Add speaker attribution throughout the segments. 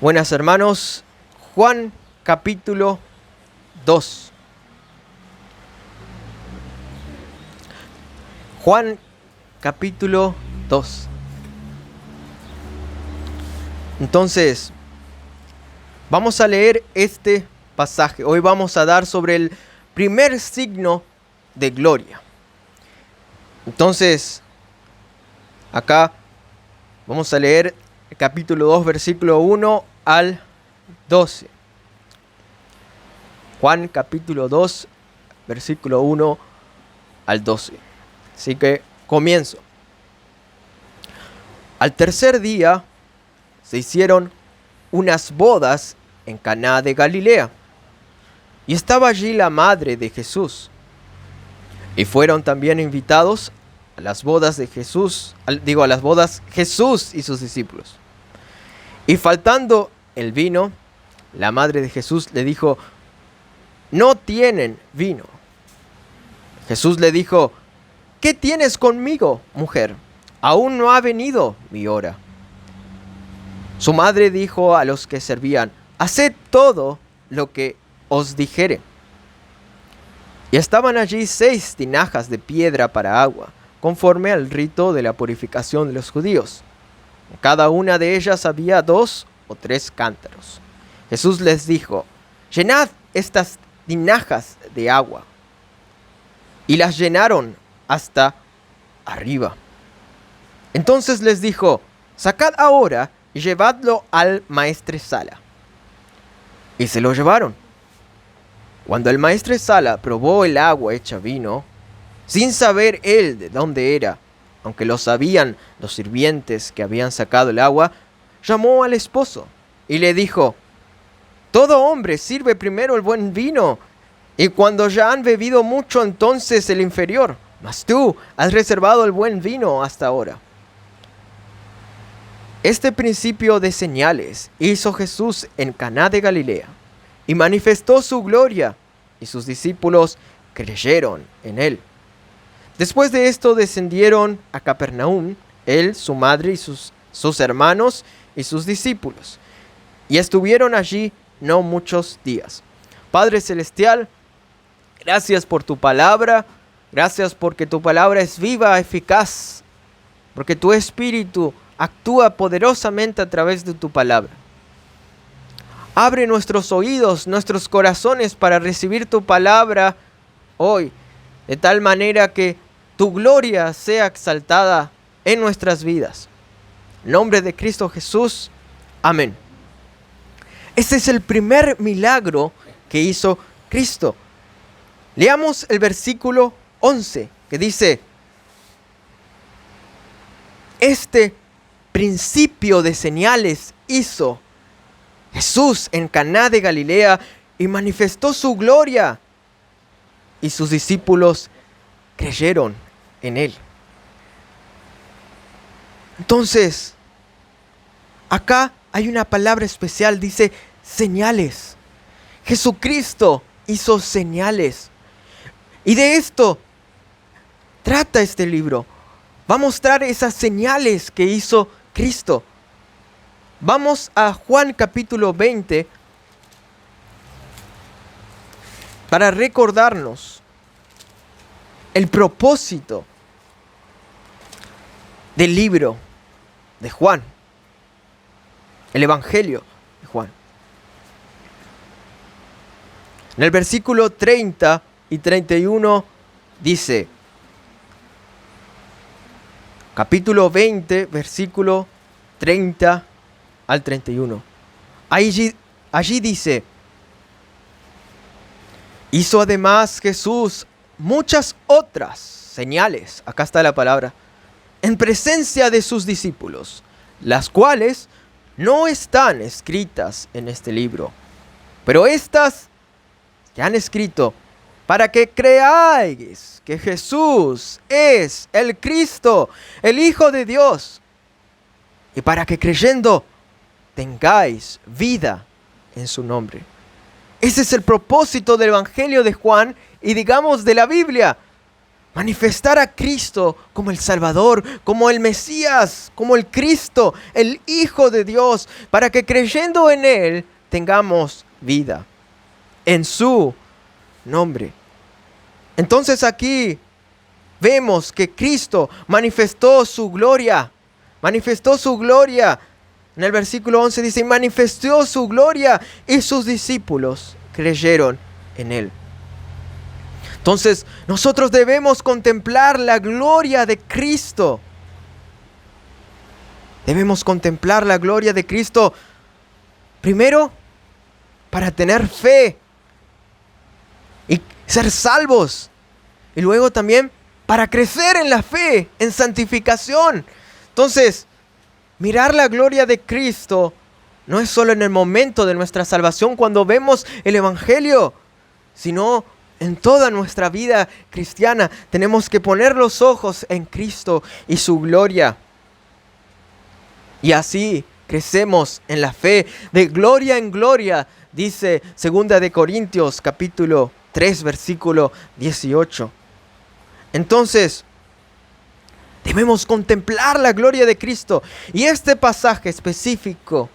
Speaker 1: Buenas hermanos, Juan capítulo 2. Juan capítulo 2. Entonces, vamos a leer este pasaje. Hoy vamos a dar sobre el primer signo de gloria. Entonces, acá vamos a leer el capítulo 2, versículo 1 al 12. Juan capítulo 2, versículo 1 al 12. Así que comienzo. Al tercer día se hicieron unas bodas en Caná de Galilea, y estaba allí la madre de Jesús. Y fueron también invitados a las bodas de Jesús, a las bodas Jesús y sus discípulos. Y faltando el vino, la madre de Jesús le dijo: no tienen vino. Jesús le dijo: ¿qué tienes conmigo, mujer? Aún no ha venido mi hora. Su madre dijo a los que servían: haced todo lo que os dijere. Y estaban allí 6 tinajas de piedra para agua, conforme al rito de la purificación de los judíos. En cada una de ellas había 2 o 3 cántaros. Jesús les dijo: llenad estas tinajas de agua. Y las llenaron hasta arriba. Entonces les dijo: sacad ahora y llevadlo al maestresala. Y se lo llevaron. Cuando el maestresala probó el agua hecha vino, sin saber él de dónde era, aunque lo sabían los sirvientes que habían sacado el agua, llamó al esposo y le dijo: todo hombre sirve primero el buen vino, y cuando ya han bebido mucho, entonces el inferior. Mas tú has reservado el buen vino hasta ahora. Este principio de señales hizo Jesús en Caná de Galilea, y manifestó su gloria, y sus discípulos creyeron en él. Después de esto descendieron a Capernaum, él, su madre y sus hermanos y sus discípulos, y estuvieron allí no muchos días. Padre Celestial, gracias por tu palabra, gracias porque tu palabra es viva, eficaz, porque tu Espíritu actúa poderosamente a través de tu palabra. Abre nuestros oídos, nuestros corazones para recibir tu palabra hoy, de tal manera que tu gloria sea exaltada en nuestras vidas. En nombre de Cristo Jesús, amén. Este es el primer milagro que hizo Cristo. Leamos el versículo 11, que dice: este principio de señales hizo Jesús en Caná de Galilea y manifestó su gloria, y sus discípulos creyeron en él. Entonces, acá hay una palabra especial, dice señales. Jesucristo hizo señales. Y de esto trata este libro. Va a mostrar esas señales que hizo Cristo. Vamos a Juan capítulo 20 para recordarnos el propósito del libro de Juan, el Evangelio de Juan. En el versículo 30 y 31 dice, capítulo 20, versículo 30 al 31. Allí dice: hizo además Jesús muchas otras señales, acá está la palabra, en presencia de sus discípulos, las cuales no están escritas en este libro, pero estas que han escrito para que creáis que Jesús es el Cristo, el Hijo de Dios, y para que creyendo tengáis vida en su nombre. Ese es el propósito del Evangelio de Juan y digamos de la Biblia. manifestar a Cristo como el Salvador, como el Mesías, como el Cristo, el Hijo de Dios, para que creyendo en Él tengamos vida en su nombre. Entonces aquí vemos que Cristo manifestó su gloria. En el versículo 11 dice, manifestó su gloria y sus discípulos creyeron en Él. Entonces, nosotros debemos contemplar la gloria de Cristo. Debemos contemplar la gloria de Cristo, primero, para tener fe y ser salvos. Y luego también para crecer en la fe, en santificación. Entonces, mirar la gloria de Cristo no es solo en el momento de nuestra salvación cuando vemos el Evangelio, sino en toda nuestra vida cristiana. Tenemos que poner los ojos en Cristo y su gloria. Y así crecemos en la fe de gloria en gloria, dice 2 de Corintios capítulo 3 versículo 18. Entonces, debemos contemplar la gloria de Cristo. Y en este pasaje específico,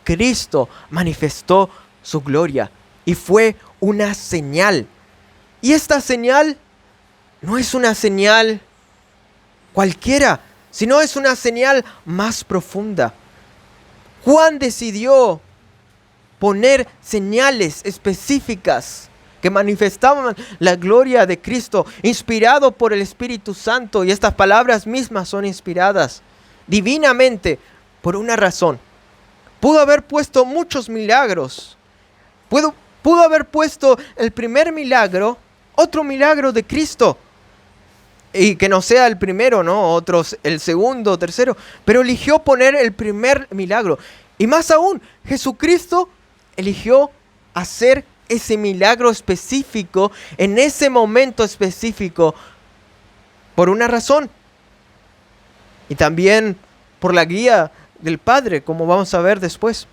Speaker 1: Cristo manifestó su gloria y fue una señal. Y esta señal no es una señal cualquiera, sino es una señal más profunda. Juan decidió poner señales específicas que manifestaban la gloria de Cristo, inspirado por el Espíritu Santo, y estas palabras mismas son inspiradas divinamente por una razón. Pudo haber puesto muchos milagros. Pudo haber puesto el primer milagro, otro milagro de Cristo, y que no sea el primero, ¿no? Otros, el segundo, tercero, pero eligió poner el primer milagro. Y más aún, Jesucristo eligió hacer ese milagro específico, en ese momento específico, por una razón. Y también por la guía del Padre, como vamos a ver después.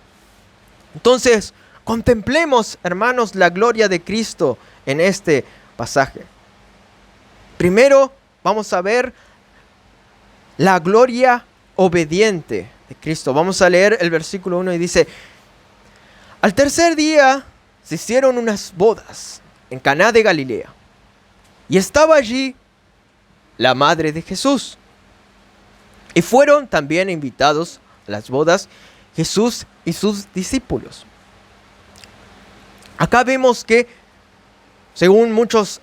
Speaker 1: Entonces, contemplemos, hermanos, la gloria de Cristo en este pasaje. Primero, vamos a ver la gloria obediente de Cristo. Vamos a leer el versículo 1 y dice: al tercer día se hicieron unas bodas en Caná de Galilea, y estaba allí la madre de Jesús. Y fueron también invitados a las bodas Jesús y sus discípulos. Acá vemos que, según muchos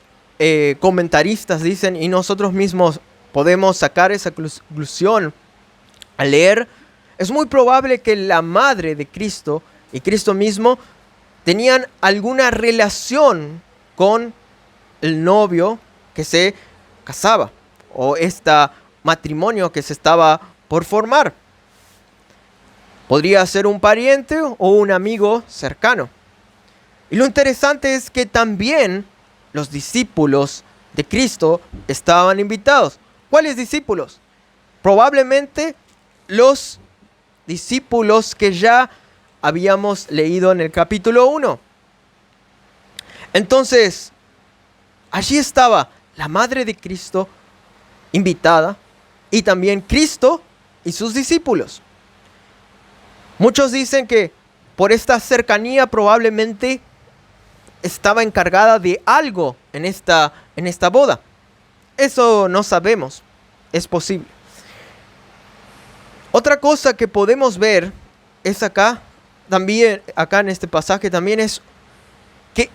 Speaker 1: comentaristas dicen, y nosotros mismos podemos sacar esa conclusión al leer, es muy probable que la madre de Cristo y Cristo mismo tenían alguna relación con el novio que se casaba, o este matrimonio que se estaba por formar. Podría ser un pariente o un amigo cercano. Y lo interesante es que también los discípulos de Cristo estaban invitados. ¿Cuáles discípulos? Probablemente los discípulos que ya habíamos leído en el capítulo 1. Entonces, allí estaba la madre de Cristo invitada, y también Cristo y sus discípulos. Muchos dicen que por esta cercanía probablemente estaba encargada de algo en esta boda. Eso no sabemos, es posible. Otra cosa que podemos ver es acá en este pasaje también, es que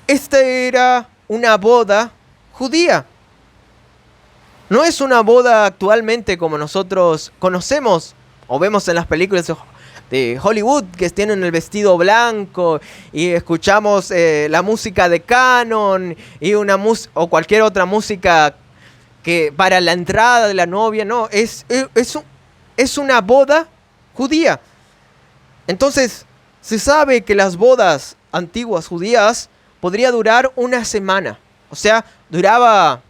Speaker 1: esta era una boda judía. No es una boda actualmente como nosotros conocemos o vemos en las películas de Hollywood, que tienen el vestido blanco y escuchamos la música de canon y o cualquier otra música que para la entrada de la novia. No, es una boda judía. Entonces, se sabe que las bodas antiguas judías podría durar una semana. O sea, duraba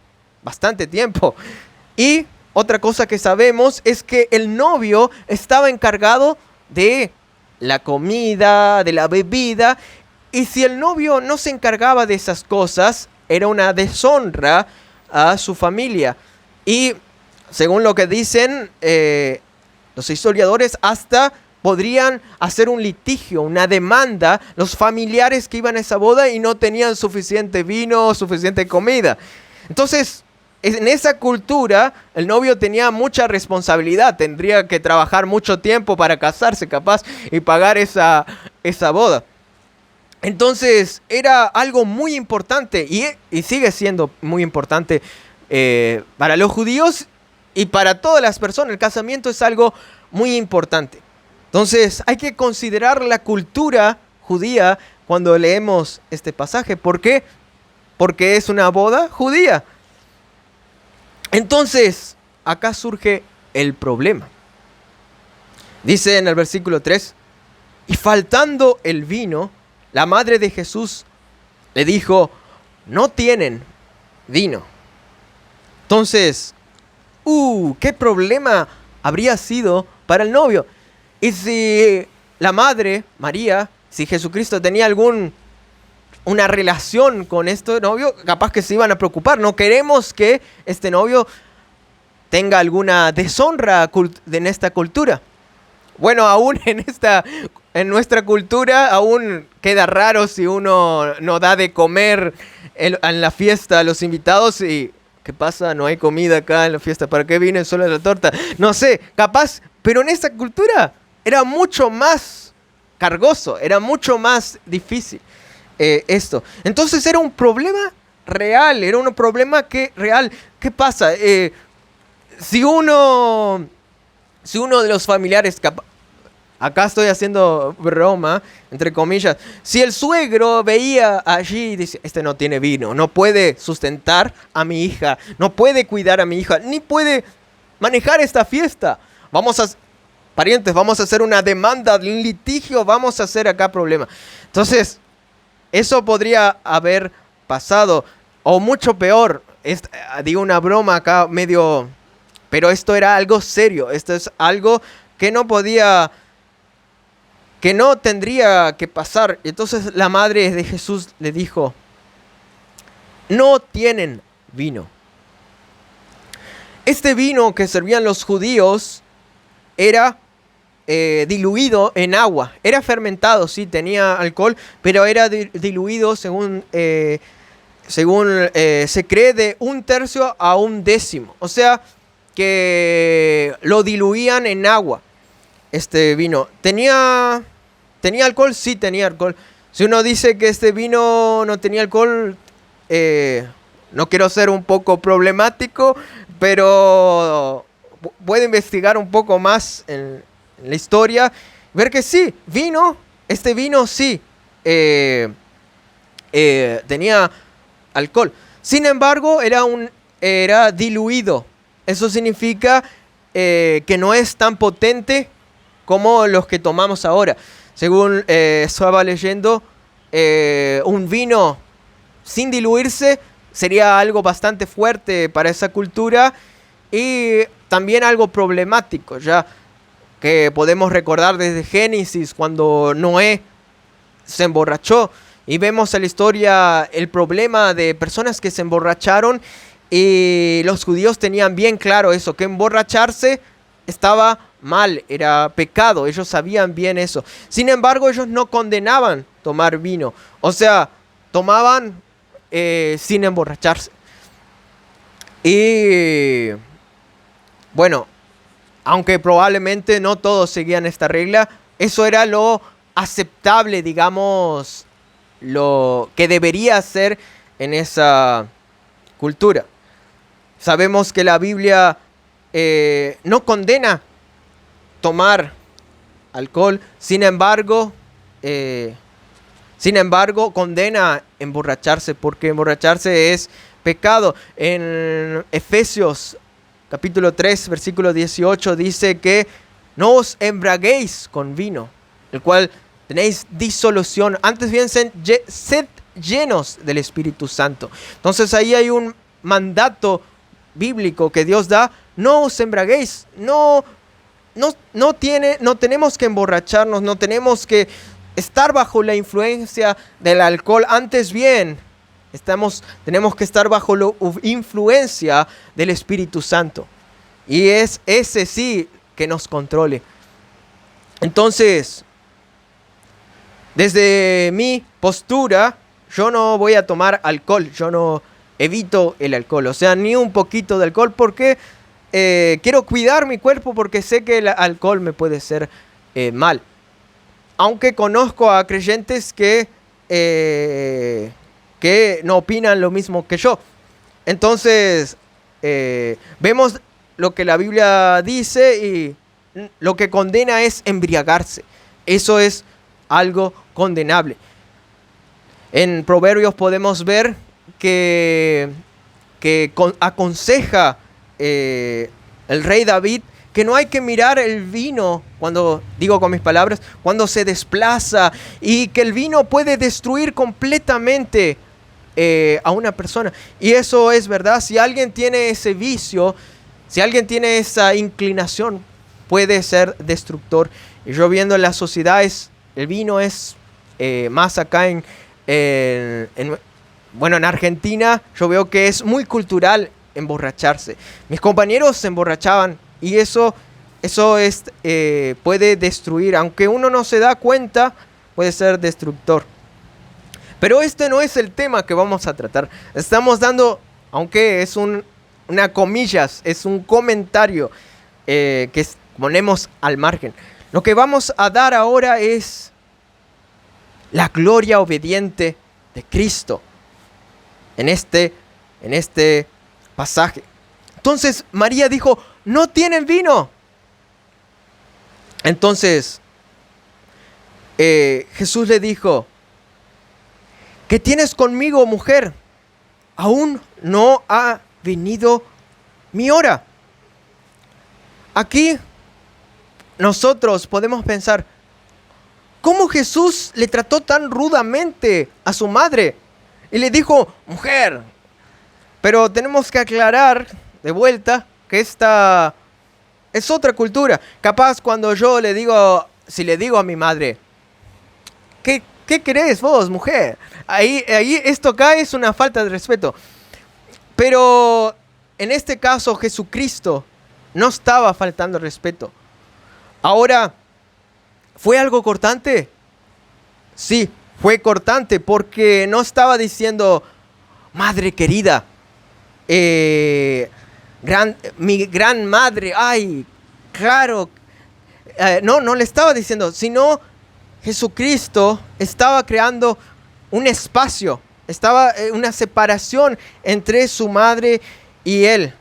Speaker 1: bastante tiempo. Y otra cosa que sabemos es que el novio estaba encargado de la comida, de la bebida. Y si el novio no se encargaba de esas cosas, era una deshonra a su familia. Y según lo que dicen los historiadores, hasta podrían hacer un litigio, una demanda, los familiares que iban a esa boda y no tenían suficiente vino, suficiente comida. Entonces, en esa cultura, el novio tenía mucha responsabilidad, tendría que trabajar mucho tiempo para casarse, capaz, y pagar esa boda. Entonces, era algo muy importante y sigue siendo muy importante para los judíos y para todas las personas. El casamiento es algo muy importante. Entonces, hay que considerar la cultura judía cuando leemos este pasaje. ¿Por qué? Porque es una boda judía. Entonces, acá surge el problema. Dice en el versículo 3, y faltando el vino, la madre de Jesús le dijo, no tienen vino. Entonces, ¿qué problema habría sido para el novio? Y si la madre, María, si Jesucristo tenía una relación con este novio, capaz que se iban a preocupar. No queremos que este novio tenga alguna deshonra en esta cultura. Bueno, aún en nuestra cultura, aún queda raro si uno no da de comer en la fiesta a los invitados y ¿qué pasa? No hay comida acá en la fiesta. ¿Para qué viene solo la torta? No sé, capaz, pero en esta cultura era mucho más cargoso, era mucho más difícil esto. Entonces era un problema real, era un problema real. ¿Qué pasa? Si uno de los familiares, acá estoy haciendo broma, entre comillas, si el suegro veía allí y dice, este no tiene vino, no puede sustentar a mi hija, no puede cuidar a mi hija, ni puede manejar esta fiesta, parientes, vamos a hacer una demanda, un litigio, vamos a hacer acá problema. Entonces, eso podría haber pasado, o mucho peor, digo una broma acá medio, pero esto era algo serio, esto es algo que no tendría que pasar. Entonces la madre de Jesús le dijo, no tienen vino. Este vino que servían los judíos era diluido en agua. Era fermentado, sí, tenía alcohol, pero era diluido según se cree de 1/3 a 1/10. O sea que lo diluían en agua. Este vino, ¿tenía alcohol? Sí, tenía alcohol. Si uno dice que este vino no tenía alcohol, no quiero ser un poco problemático, pero puede investigar un poco más en la historia, ver que sí, este vino sí tenía alcohol. Sin embargo, era diluido. Eso significa que no es tan potente como los que tomamos ahora. Según estaba leyendo, un vino sin diluirse sería algo bastante fuerte para esa cultura y también algo problemático, ya que podemos recordar desde Génesis cuando Noé se emborrachó y vemos en la historia el problema de personas que se emborracharon y los judíos tenían bien claro eso, que emborracharse estaba mal, era pecado, ellos sabían bien eso. Sin embargo, ellos no condenaban tomar vino, o sea, tomaban sin emborracharse. Y bueno, aunque probablemente no todos seguían esta regla, eso era lo aceptable, digamos, lo que debería ser en esa cultura. Sabemos que la Biblia no condena tomar alcohol, sin embargo condena emborracharse, porque emborracharse es pecado. En Efesios capítulo 3, versículo 18 dice que no os embraguéis con vino, el cual tenéis disolución, antes bien sed llenos del Espíritu Santo. Entonces ahí hay un mandato bíblico que Dios da, no os embraguéis, no tenemos que emborracharnos, no tenemos que estar bajo la influencia del alcohol, antes bien Tenemos que estar bajo la influencia del Espíritu Santo. Y es ese sí que nos controle. Entonces, desde mi postura, yo no voy a tomar alcohol. Yo no evito el alcohol. O sea, ni un poquito de alcohol porque quiero cuidar mi cuerpo porque sé que el alcohol me puede hacer mal. Aunque conozco a creyentes que no opinan lo mismo que yo. Entonces, vemos lo que la Biblia dice y lo que condena es embriagarse. Eso es algo condenable. En Proverbios podemos ver que aconseja el rey David que no hay que mirar el vino, cuando digo con mis palabras, cuando se desplaza, y que el vino puede destruir completamente a una persona. Y eso es verdad. Si alguien tiene ese vicio, si alguien tiene esa inclinación, puede ser destructor. Y yo viendo en las sociedades, el vino es más acá en Argentina, yo veo que es muy cultural emborracharse. Mis compañeros se emborrachaban y eso puede destruir. Aunque uno no se da cuenta, puede ser destructor. Pero este no es el tema que vamos a tratar. Estamos dando, aunque es una comillas, es un comentario que ponemos al margen. Lo que vamos a dar ahora es la gloria obediente de Cristo en este pasaje. Entonces María dijo, no tienen vino. Entonces Jesús le dijo, ¿qué tienes conmigo, mujer? Aún no ha venido mi hora. Aquí nosotros podemos pensar, ¿cómo Jesús le trató tan rudamente a su madre? Y le dijo, mujer. Pero tenemos que aclarar de vuelta que esta es otra cultura. Capaz cuando yo si le digo a mi madre, ¿qué querés vos, mujer? Ahí esto acá es una falta de respeto. Pero en este caso Jesucristo no estaba faltando respeto. Ahora, ¿fue algo cortante? Sí, fue cortante porque no estaba diciendo, madre querida, mi gran madre, ay, claro. No le estaba diciendo, sino Jesucristo estaba creando un espacio, estaba una separación entre su madre y él.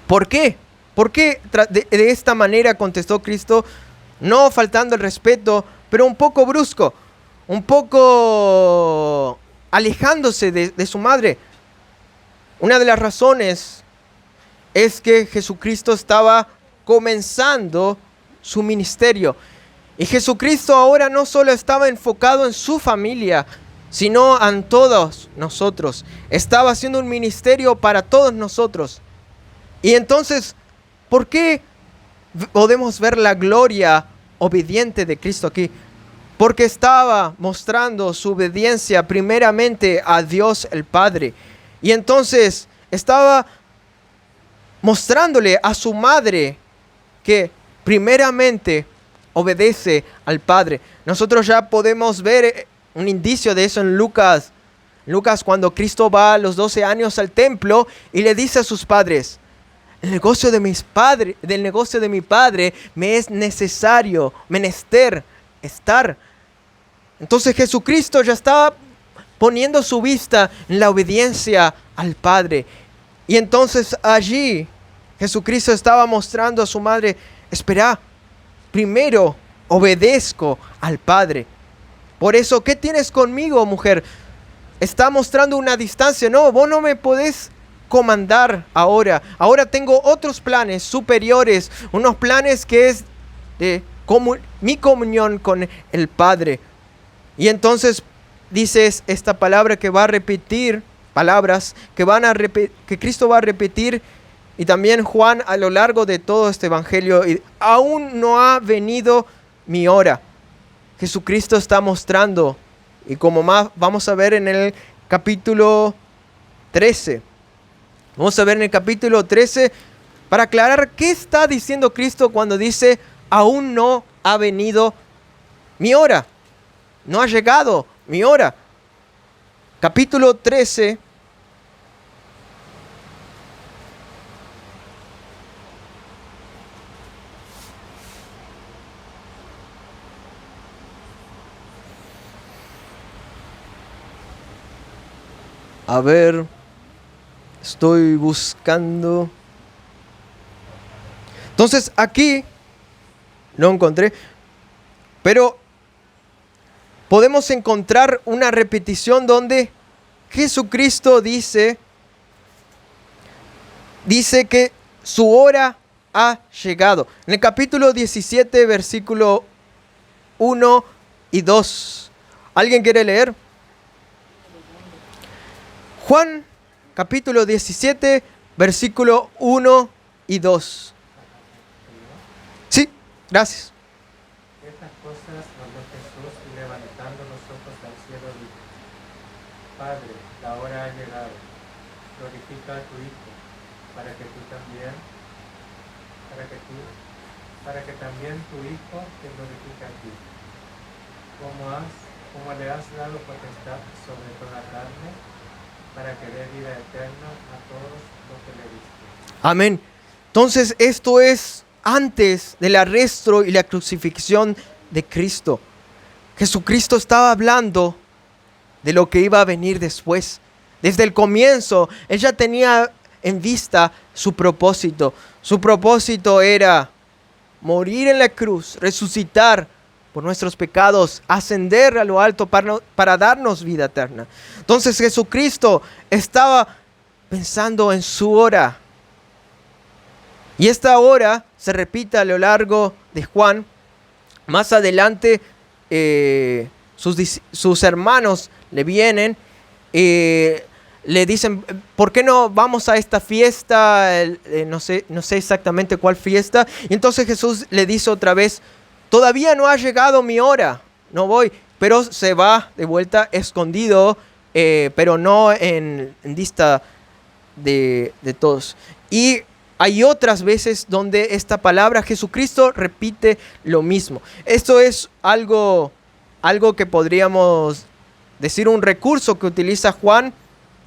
Speaker 1: ¿Por qué? ¿Por qué de esta manera contestó Cristo? No faltando el respeto, pero un poco brusco, un poco alejándose de su madre. Una de las razones es que Jesucristo estaba comenzando su ministerio. Y Jesucristo ahora no solo estaba enfocado en su familia, sino en todos nosotros. Estaba haciendo un ministerio para todos nosotros. Y entonces, ¿por qué podemos ver la gloria obediente de Cristo aquí? Porque estaba mostrando su obediencia primeramente a Dios el Padre. Y entonces estaba mostrándole a su madre que primeramente obedece al Padre. Nosotros ya podemos ver un indicio de eso en Lucas. Cuando Cristo va a los 12 años al templo y le dice a sus padres, del negocio de mi padre me es menester estar. Entonces Jesucristo ya estaba poniendo su vista en la obediencia al Padre. Y entonces allí Jesucristo estaba mostrando a su madre, espera, primero obedezco al Padre. Por eso, ¿qué tienes conmigo, mujer? Está mostrando una distancia. No, vos no me podés comandar ahora. Ahora tengo otros planes superiores, unos planes que es de mi comunión con el Padre. Y entonces dices esta palabra que va a repetir, palabras que Cristo va a repetir, y también Juan a lo largo de todo este evangelio. Y aún no ha venido mi hora. Jesucristo está mostrando, y como más vamos a ver en el capítulo 13. Vamos a ver en el capítulo 13 para aclarar qué está diciendo Cristo cuando dice, aún no ha venido mi hora. No ha llegado mi hora. Capítulo 13. A ver, estoy buscando. Entonces aquí no encontré, pero podemos encontrar una repetición donde Jesucristo dice que su hora ha llegado. En el capítulo 17, versículo 1 y 2. ¿Alguien quiere leer? Juan, capítulo 17, versículo 1 y 2. Sí, gracias.
Speaker 2: Estas cosas habló Jesús y levantando los ojos al cielo dijo: Padre, la hora ha llegado, glorifica a tu Hijo, para que también tu Hijo te glorifique a ti, como le has dado potestad sobre toda carne, para que dé vida eterna a todos los que le diste.
Speaker 1: Amén. Entonces esto es antes del arresto y la crucifixión de Cristo. Jesucristo estaba hablando de lo que iba a venir después. Desde el comienzo, Él ya tenía en vista su propósito. Su propósito era morir en la cruz, resucitar por nuestros pecados, ascender a lo alto para darnos vida eterna. Entonces Jesucristo estaba pensando en su hora. Y esta hora se repite a lo largo de Juan. Más adelante sus hermanos le vienen y le dicen, ¿por qué no vamos a esta fiesta? No sé exactamente cuál fiesta. Y entonces Jesús le dice otra vez, todavía no ha llegado mi hora, no voy. Pero se va de vuelta escondido, pero no en vista de todos. Y hay otras veces donde esta palabra Jesucristo repite lo mismo. Esto es algo que podríamos decir un recurso que utiliza Juan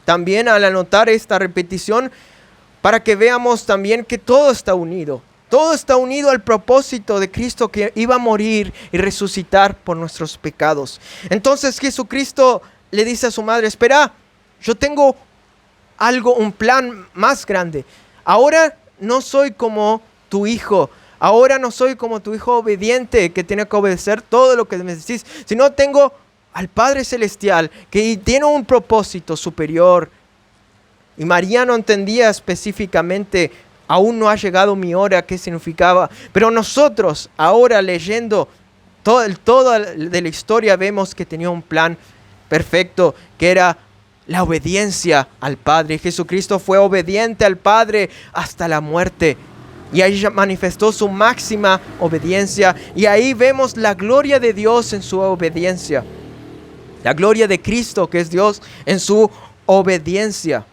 Speaker 1: también al anotar esta repetición para que veamos también que todo está unido. Todo está unido al propósito de Cristo que iba a morir y resucitar por nuestros pecados. Entonces Jesucristo le dice a su madre, espera, yo tengo un plan más grande. Ahora no soy como tu hijo. Ahora no soy como tu hijo obediente que tiene que obedecer todo lo que me decís, sino tengo al Padre Celestial que tiene un propósito superior. Y María no entendía específicamente, aún no ha llegado mi hora, qué significaba. Pero nosotros, ahora leyendo toda de la historia, vemos que tenía un plan perfecto, que era la obediencia al Padre. Jesucristo fue obediente al Padre hasta la muerte. Y ahí manifestó su máxima obediencia. Y ahí vemos la gloria de Dios en su obediencia. La gloria de Cristo, que es Dios, en su obediencia.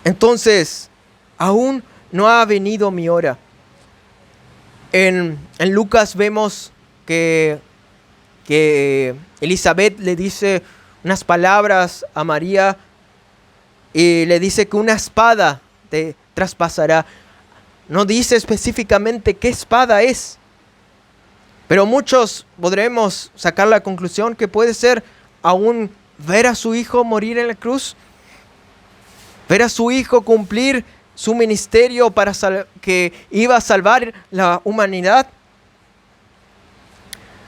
Speaker 1: Entonces, aún no ha venido mi hora. En Lucas vemos que Elizabeth le dice unas palabras a María y le dice que una espada te traspasará. No dice específicamente qué espada es, pero muchos podremos sacar la conclusión que puede ser aún ver a su hijo morir en la cruz, ver a su hijo cumplir su ministerio que iba a salvar la humanidad.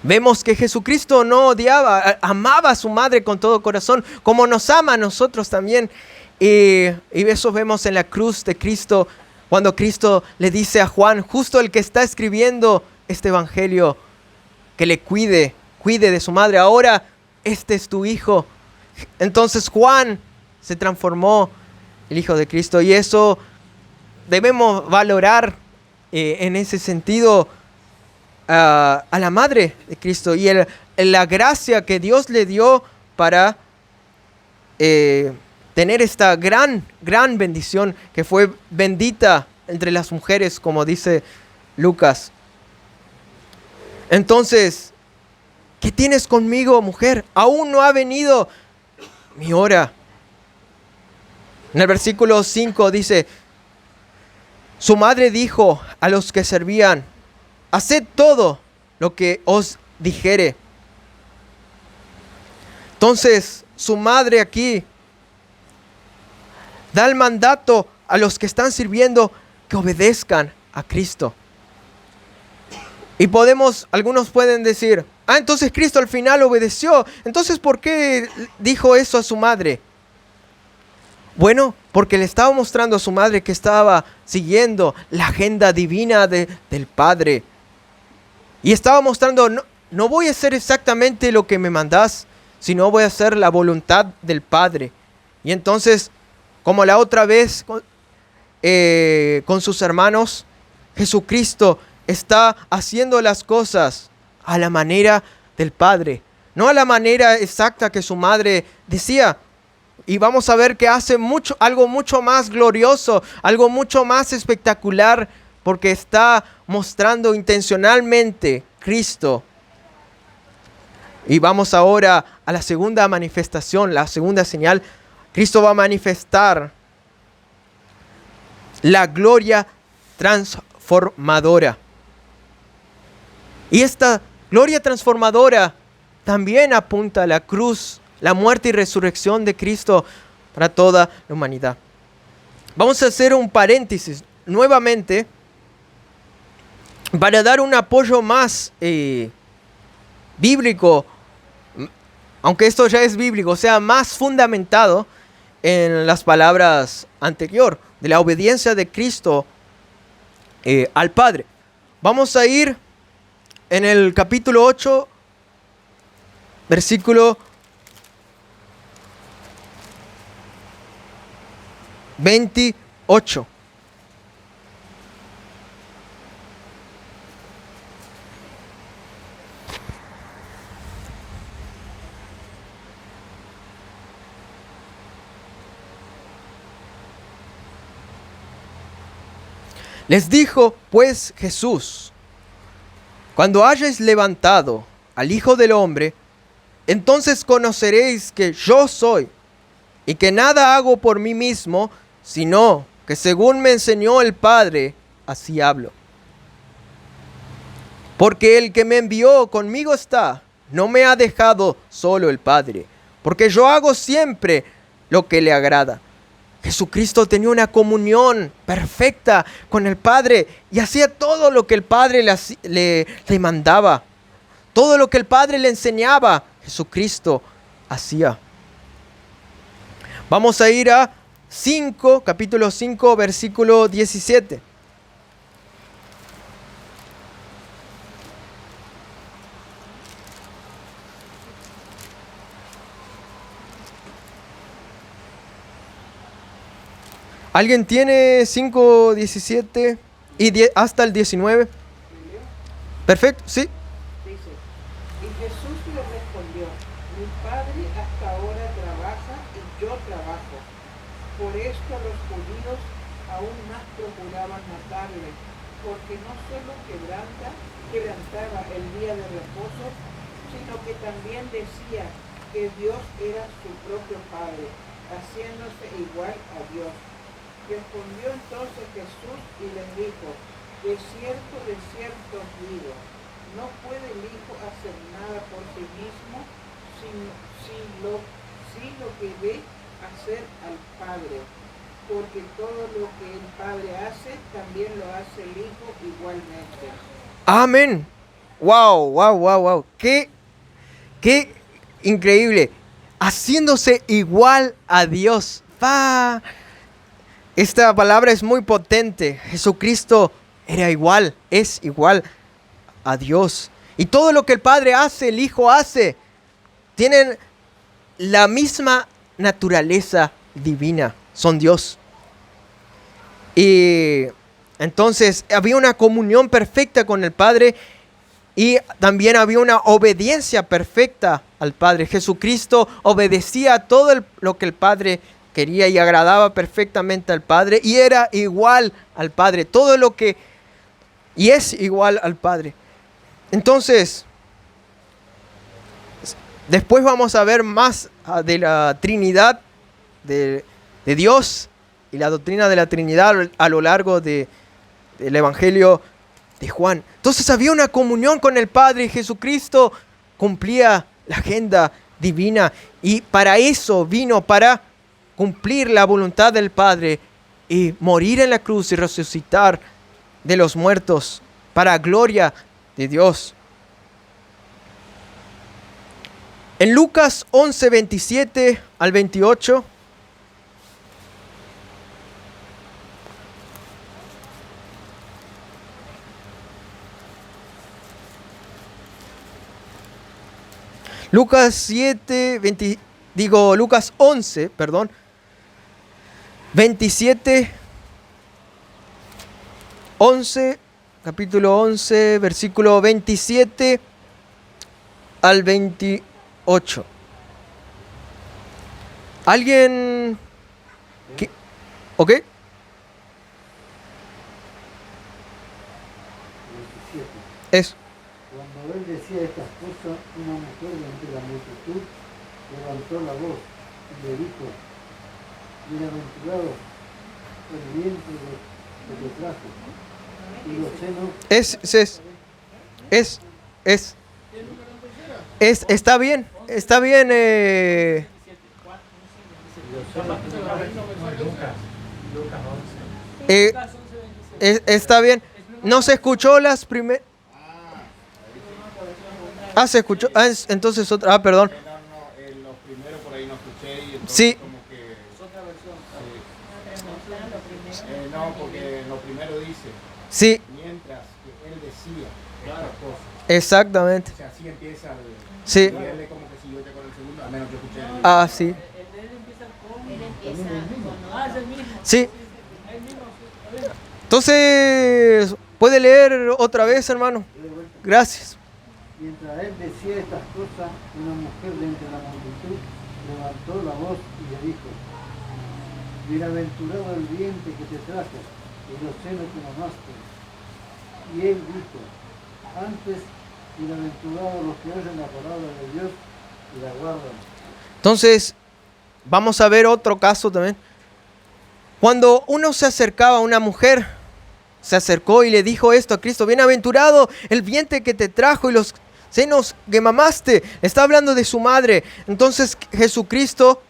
Speaker 1: Vemos que Jesucristo no odiaba, amaba a su madre con todo corazón, como nos ama a nosotros también. Y eso vemos en la cruz de Cristo, cuando Cristo le dice a Juan, justo el que está escribiendo este evangelio, que le cuide de su madre. Ahora este es tu hijo. Entonces Juan se transformó el hijo de Cristo, y eso debemos valorar en ese sentido a la madre de Cristo y la gracia que Dios le dio para tener esta gran bendición que fue bendita entre las mujeres, como dice Lucas. Entonces, ¿qué tienes conmigo, mujer? Aún no ha venido mi hora. En el versículo 5 dice, su madre dijo a los que servían, haced todo lo que os dijere. Entonces, su madre aquí da el mandato a los que están sirviendo que obedezcan a Cristo. Y algunos pueden decir, entonces Cristo al final obedeció. Entonces, ¿por qué dijo eso a su madre? Bueno, porque le estaba mostrando a su madre que estaba siguiendo la agenda divina del Padre. Y estaba mostrando, no voy a hacer exactamente lo que me mandás, sino voy a hacer la voluntad del Padre. Y entonces, como la otra vez con sus hermanos, Jesucristo está haciendo las cosas a la manera del Padre, no a la manera exacta que su madre decía. Y vamos a ver que hace algo mucho más glorioso, algo mucho más espectacular, porque está mostrando intencionalmente Cristo. Y vamos ahora a la segunda manifestación, la segunda señal. Cristo va a manifestar la gloria transformadora. Y esta gloria transformadora también apunta a la cruz, la muerte y resurrección de Cristo para toda la humanidad. Vamos a hacer un paréntesis nuevamente para dar un apoyo más bíblico, aunque esto ya es bíblico, o sea, más fundamentado en las palabras anteriores, de la obediencia de Cristo al Padre. Vamos a ir en el capítulo 8, versículo 28. Les dijo pues Jesús: cuando hayáis levantado al Hijo del Hombre, entonces conoceréis que yo soy, y que nada hago por mí mismo, sino que según me enseñó el Padre, así hablo. Porque el que me envió conmigo está, no me ha dejado solo el Padre, porque yo hago siempre lo que le agrada. Jesucristo tenía una comunión perfecta con el Padre y hacía todo lo que el Padre le mandaba. Todo lo que el Padre le enseñaba, Jesucristo hacía. Vamos a ir a capítulo 5, versículo 17. ¿Alguien tiene 5, 17 y hasta el 19? Perfecto, sí.
Speaker 3: Dice, y Jesús le respondió: mi Padre hasta ahora trabaja y yo trabajo. Por esto los judíos aún más procuraban matarle, porque no solo quebrantaba el día de reposo, sino que también decía que Dios era su propio Padre, haciéndose igual a Dios. Respondió entonces Jesús y les dijo: de cierto os digo, no puede el Hijo hacer nada por sí mismo, si lo que ve hacer al Padre, porque todo lo que el Padre hace, también lo hace el Hijo igualmente.
Speaker 1: Amén. Wow. Qué increíble. Haciéndose igual a Dios. Esta palabra es muy potente. Jesucristo es igual a Dios. Y todo lo que el Padre hace, el Hijo hace. Tienen la misma naturaleza divina. Son Dios. Y entonces había una comunión perfecta con el Padre. Y también había una obediencia perfecta al Padre. Jesucristo obedecía a todo lo que el Padre quería y agradaba perfectamente al Padre. Y era igual al Padre. Todo lo que... Y es igual al Padre. Entonces, después vamos a ver más de la Trinidad de Dios y la doctrina de la Trinidad a lo largo del Evangelio de Juan. Entonces había una comunión con el Padre y Jesucristo cumplía la agenda divina y para eso vino, para cumplir la voluntad del Padre y morir en la cruz y resucitar de los muertos para gloria de Dios. En Lucas 11, 27 al 28. Lucas 11, 27, 11, capítulo 11, versículo 27 al 28. ¿Alguien? ¿Ok?
Speaker 4: 27.
Speaker 1: Es.
Speaker 4: Cuando él decía estas cosas, una mujer de entre la multitud levantó la voz y le dijo: Bienaventurado el vientre que te trajo y los senos.
Speaker 1: Está bien. Está bien. No se escuchó las primeras. Se escuchó. Entonces otra. Perdón.
Speaker 5: Los primeros por ahí no escuché y entonces
Speaker 1: Sí.
Speaker 5: como que... Es otra versión. No, porque lo primero dice,
Speaker 1: Sí,
Speaker 5: mientras que él decía estas cosas.
Speaker 1: exactamente.
Speaker 5: O sea, así empieza el...
Speaker 1: Sí.
Speaker 5: Y él es como que siguió ya con el segundo, al menos yo escuché el...
Speaker 1: Sí. Sí. Entonces, ¿puede leer otra vez, hermano? Gracias.
Speaker 4: Mientras él decía estas cosas, una mujer de entre la multitud levantó la voz y le dijo: Bienaventurado el vientre que te trajo y los senos que mamaste. Y él dijo: Antes, bienaventurados los que oyen la palabra de Dios y la guardan.
Speaker 1: Entonces, vamos a ver otro caso también. Cuando uno se acercaba a una mujer, se acercó y le dijo esto a Cristo: Bienaventurado el vientre que te trajo y los senos que mamaste. Está hablando de su madre. Entonces Jesucristo,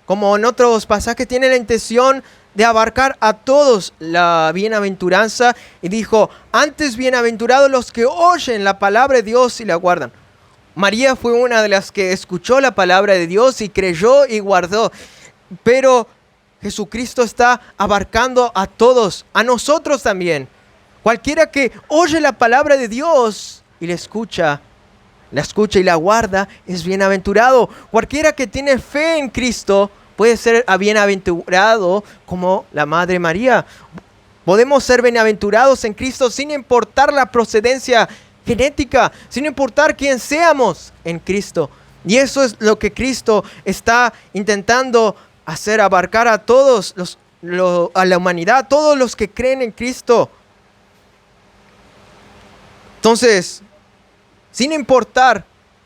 Speaker 1: como en otros pasajes, tiene la intención de abarcar a todos la bienaventuranza y dijo: antes bienaventurados los que oyen la palabra de Dios y la guardan. María fue una de las que escuchó la palabra de Dios y creyó y guardó. Pero Jesucristo está abarcando a todos, a nosotros también. Cualquiera que oye la palabra de Dios y la escucha y la guarda, es bienaventurado. Cualquiera que tiene fe en Cristo puede ser bienaventurado como la Madre María. Podemos ser bienaventurados en Cristo sin importar la procedencia genética, sin importar quién seamos en Cristo. Y eso es lo que Cristo está intentando hacer, abarcar a todos a la humanidad, todos los que creen en Cristo. Entonces, sin importar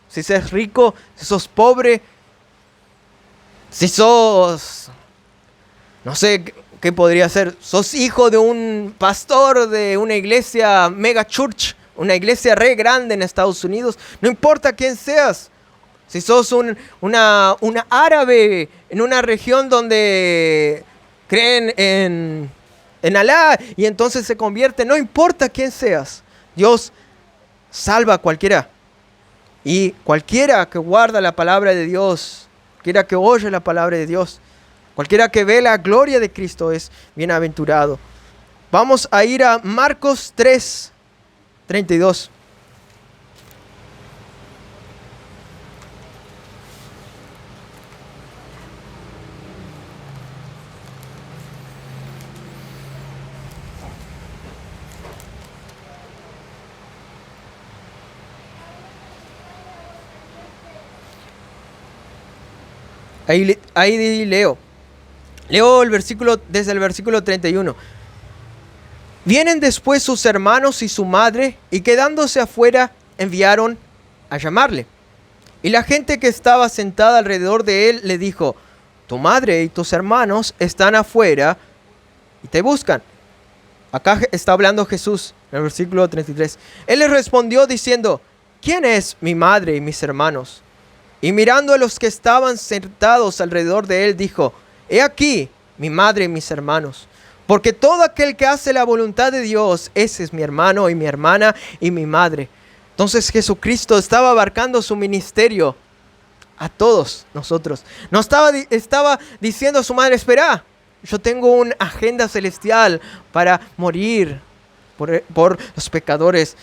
Speaker 1: si sos rico, si sos pobre, si sos, no sé qué podría ser, sos hijo de un pastor de una iglesia mega church, una iglesia re grande en Estados Unidos, no importa quién seas. Si sos una árabe en una región donde creen en Alá y entonces se convierte, no importa quién seas, Dios salva a cualquiera. Y cualquiera que guarda la palabra de Dios, cualquiera que oye la palabra de Dios, cualquiera que ve la gloria de Cristo es bienaventurado. Vamos a ir a Marcos 3, 32. Ahí leo. Leo desde el versículo 31. Vienen después sus hermanos y su madre, y quedándose afuera, enviaron a llamarle. Y la gente que estaba sentada alrededor de él le dijo: tu madre y tus hermanos están afuera y te buscan. Acá está hablando Jesús, en el versículo 33. Él les respondió diciendo: ¿quién es mi madre y mis hermanos? Y mirando a los que estaban sentados alrededor de él, dijo: he aquí mi madre y mis hermanos. Porque todo aquel que hace la voluntad de Dios, ese es mi hermano y mi hermana y mi madre. Entonces Jesucristo estaba abarcando su ministerio a todos nosotros. No estaba diciendo a su madre: espera, yo tengo una agenda celestial para morir por los pecadores,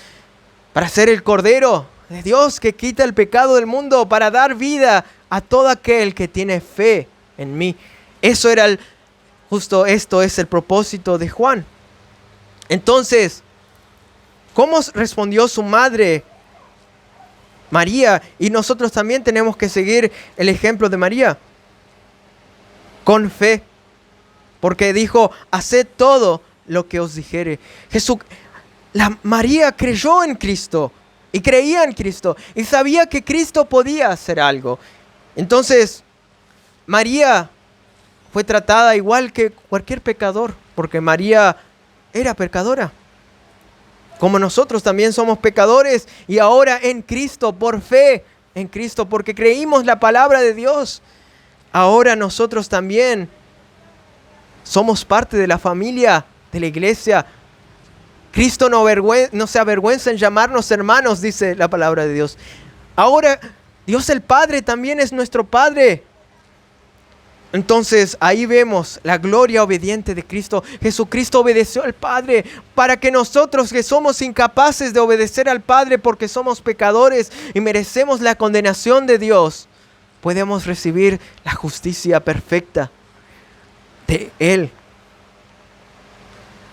Speaker 1: para ser el Cordero de Dios que quita el pecado del mundo, para dar vida a todo aquel que tiene fe en mí. Eso era justo esto es el propósito de Juan. Entonces, ¿cómo respondió su madre, María? Y nosotros también tenemos que seguir el ejemplo de María. Con fe. Porque dijo: haced todo lo que os dijere. María creyó en Cristo. Y creía en Cristo. Y sabía que Cristo podía hacer algo. Entonces, María fue tratada igual que cualquier pecador. Porque María era pecadora. Como nosotros también somos pecadores. Y ahora en Cristo, por fe en Cristo, porque creímos la palabra de Dios, ahora nosotros también somos parte de la familia de la iglesia. Cristo no se avergüenza en llamarnos hermanos, dice la palabra de Dios. Ahora Dios el Padre también es nuestro Padre. Entonces ahí vemos la gloria obediente de Cristo. Jesucristo obedeció al Padre para que nosotros, que somos incapaces de obedecer al Padre porque somos pecadores y merecemos la condenación de Dios, podemos recibir la justicia perfecta de Él.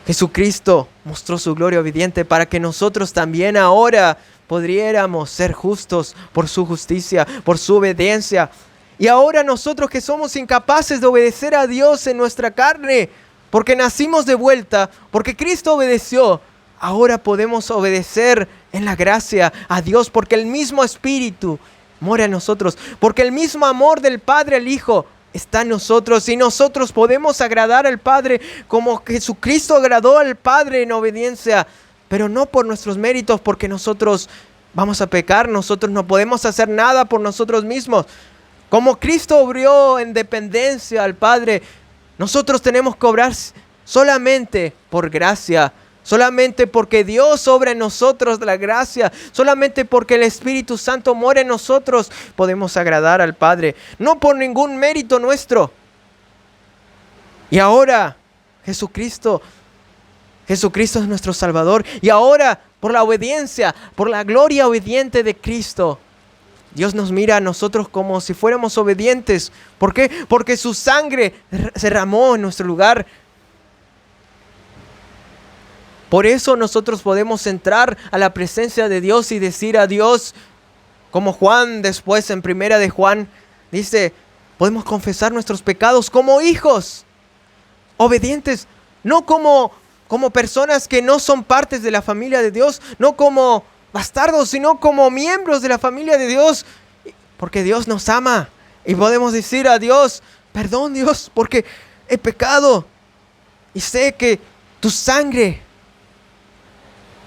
Speaker 1: Jesucristo mostró su gloria obediente para que nosotros también ahora pudiéramos ser justos por su justicia, por su obediencia. Y ahora nosotros que somos incapaces de obedecer a Dios en nuestra carne, porque nacimos de vuelta, porque Cristo obedeció, ahora podemos obedecer en la gracia a Dios, porque el mismo Espíritu mora en nosotros, porque el mismo amor del Padre al Hijo está en nosotros, y nosotros podemos agradar al Padre como Jesucristo agradó al Padre en obediencia, pero no por nuestros méritos, porque nosotros vamos a pecar, nosotros no podemos hacer nada por nosotros mismos. Como Cristo obró en dependencia al Padre, nosotros tenemos que obrar solamente por gracia, solamente porque Dios obra en nosotros la gracia, solamente porque el Espíritu Santo mora en nosotros, podemos agradar al Padre, no por ningún mérito nuestro. Y ahora Jesucristo es nuestro Salvador, y ahora por la obediencia, por la gloria obediente de Cristo, Dios nos mira a nosotros como si fuéramos obedientes. ¿Por qué? Porque su sangre se derramó en nuestro lugar. Por eso nosotros podemos entrar a la presencia de Dios y decir a Dios, como Juan después en Primera de Juan dice, podemos confesar nuestros pecados como hijos obedientes, no como personas que no son partes de la familia de Dios, no como bastardos, sino como miembros de la familia de Dios, porque Dios nos ama y podemos decir a Dios, perdón Dios, porque he pecado y sé que tu sangre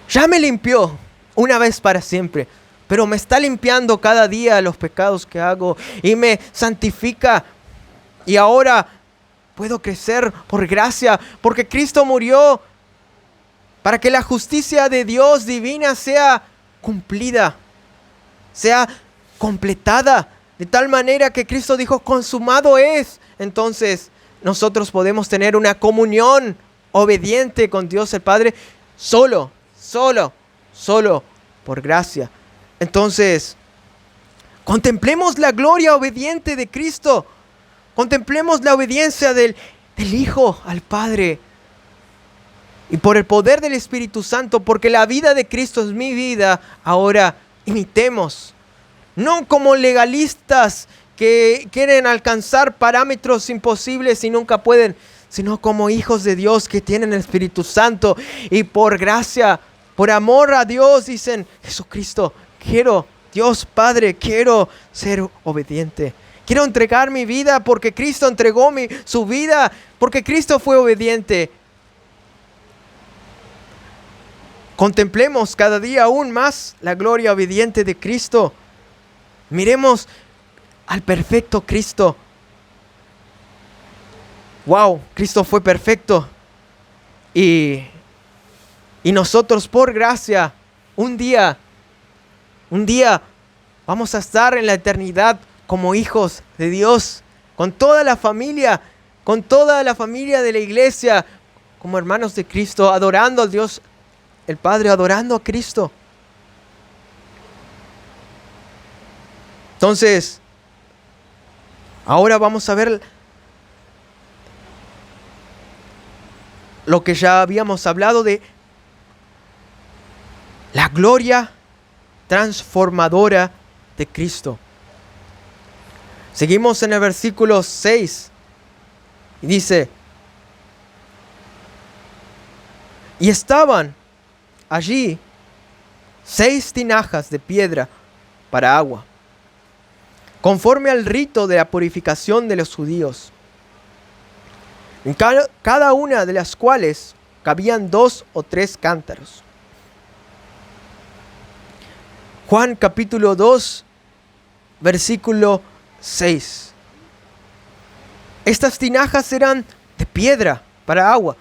Speaker 1: ya me limpió una vez para siempre, pero me está limpiando cada día los pecados que hago y me santifica, y ahora puedo crecer por gracia, porque Cristo murió para que la justicia de Dios divina sea cumplida, sea completada, de tal manera que Cristo dijo, consumado es. Entonces nosotros podemos tener una comunión obediente con Dios el Padre solo por gracia. Entonces, contemplemos la gloria obediente de Cristo, contemplemos la obediencia del Hijo al Padre, y por el poder del Espíritu Santo, porque la vida de Cristo es mi vida, ahora imitemos. No como legalistas que quieren alcanzar parámetros imposibles y nunca pueden, sino como hijos de Dios que tienen el Espíritu Santo y por gracia, por amor a Dios dicen, Jesucristo, quiero, Dios Padre, quiero ser obediente. Quiero entregar mi vida porque Cristo entregó su vida, porque Cristo fue obediente. Contemplemos cada día aún más la gloria obediente de Cristo. Miremos al perfecto Cristo. Wow, Cristo fue perfecto. Y nosotros por gracia, un día vamos a estar en la eternidad como hijos de Dios, con toda la familia de la iglesia, como hermanos de Cristo, adorando a Dios, el Padre, adorando a Cristo. Entonces, ahora vamos a ver lo que ya habíamos hablado de la gloria transformadora de Cristo. Seguimos en el versículo 6 y dice: y estaban allí 6 tinajas de piedra para agua, conforme al rito de la purificación de los judíos, en cada una de las cuales cabían 2 o 3 cántaros. Juan capítulo 2, versículo 6. Estas tinajas eran de piedra para agua.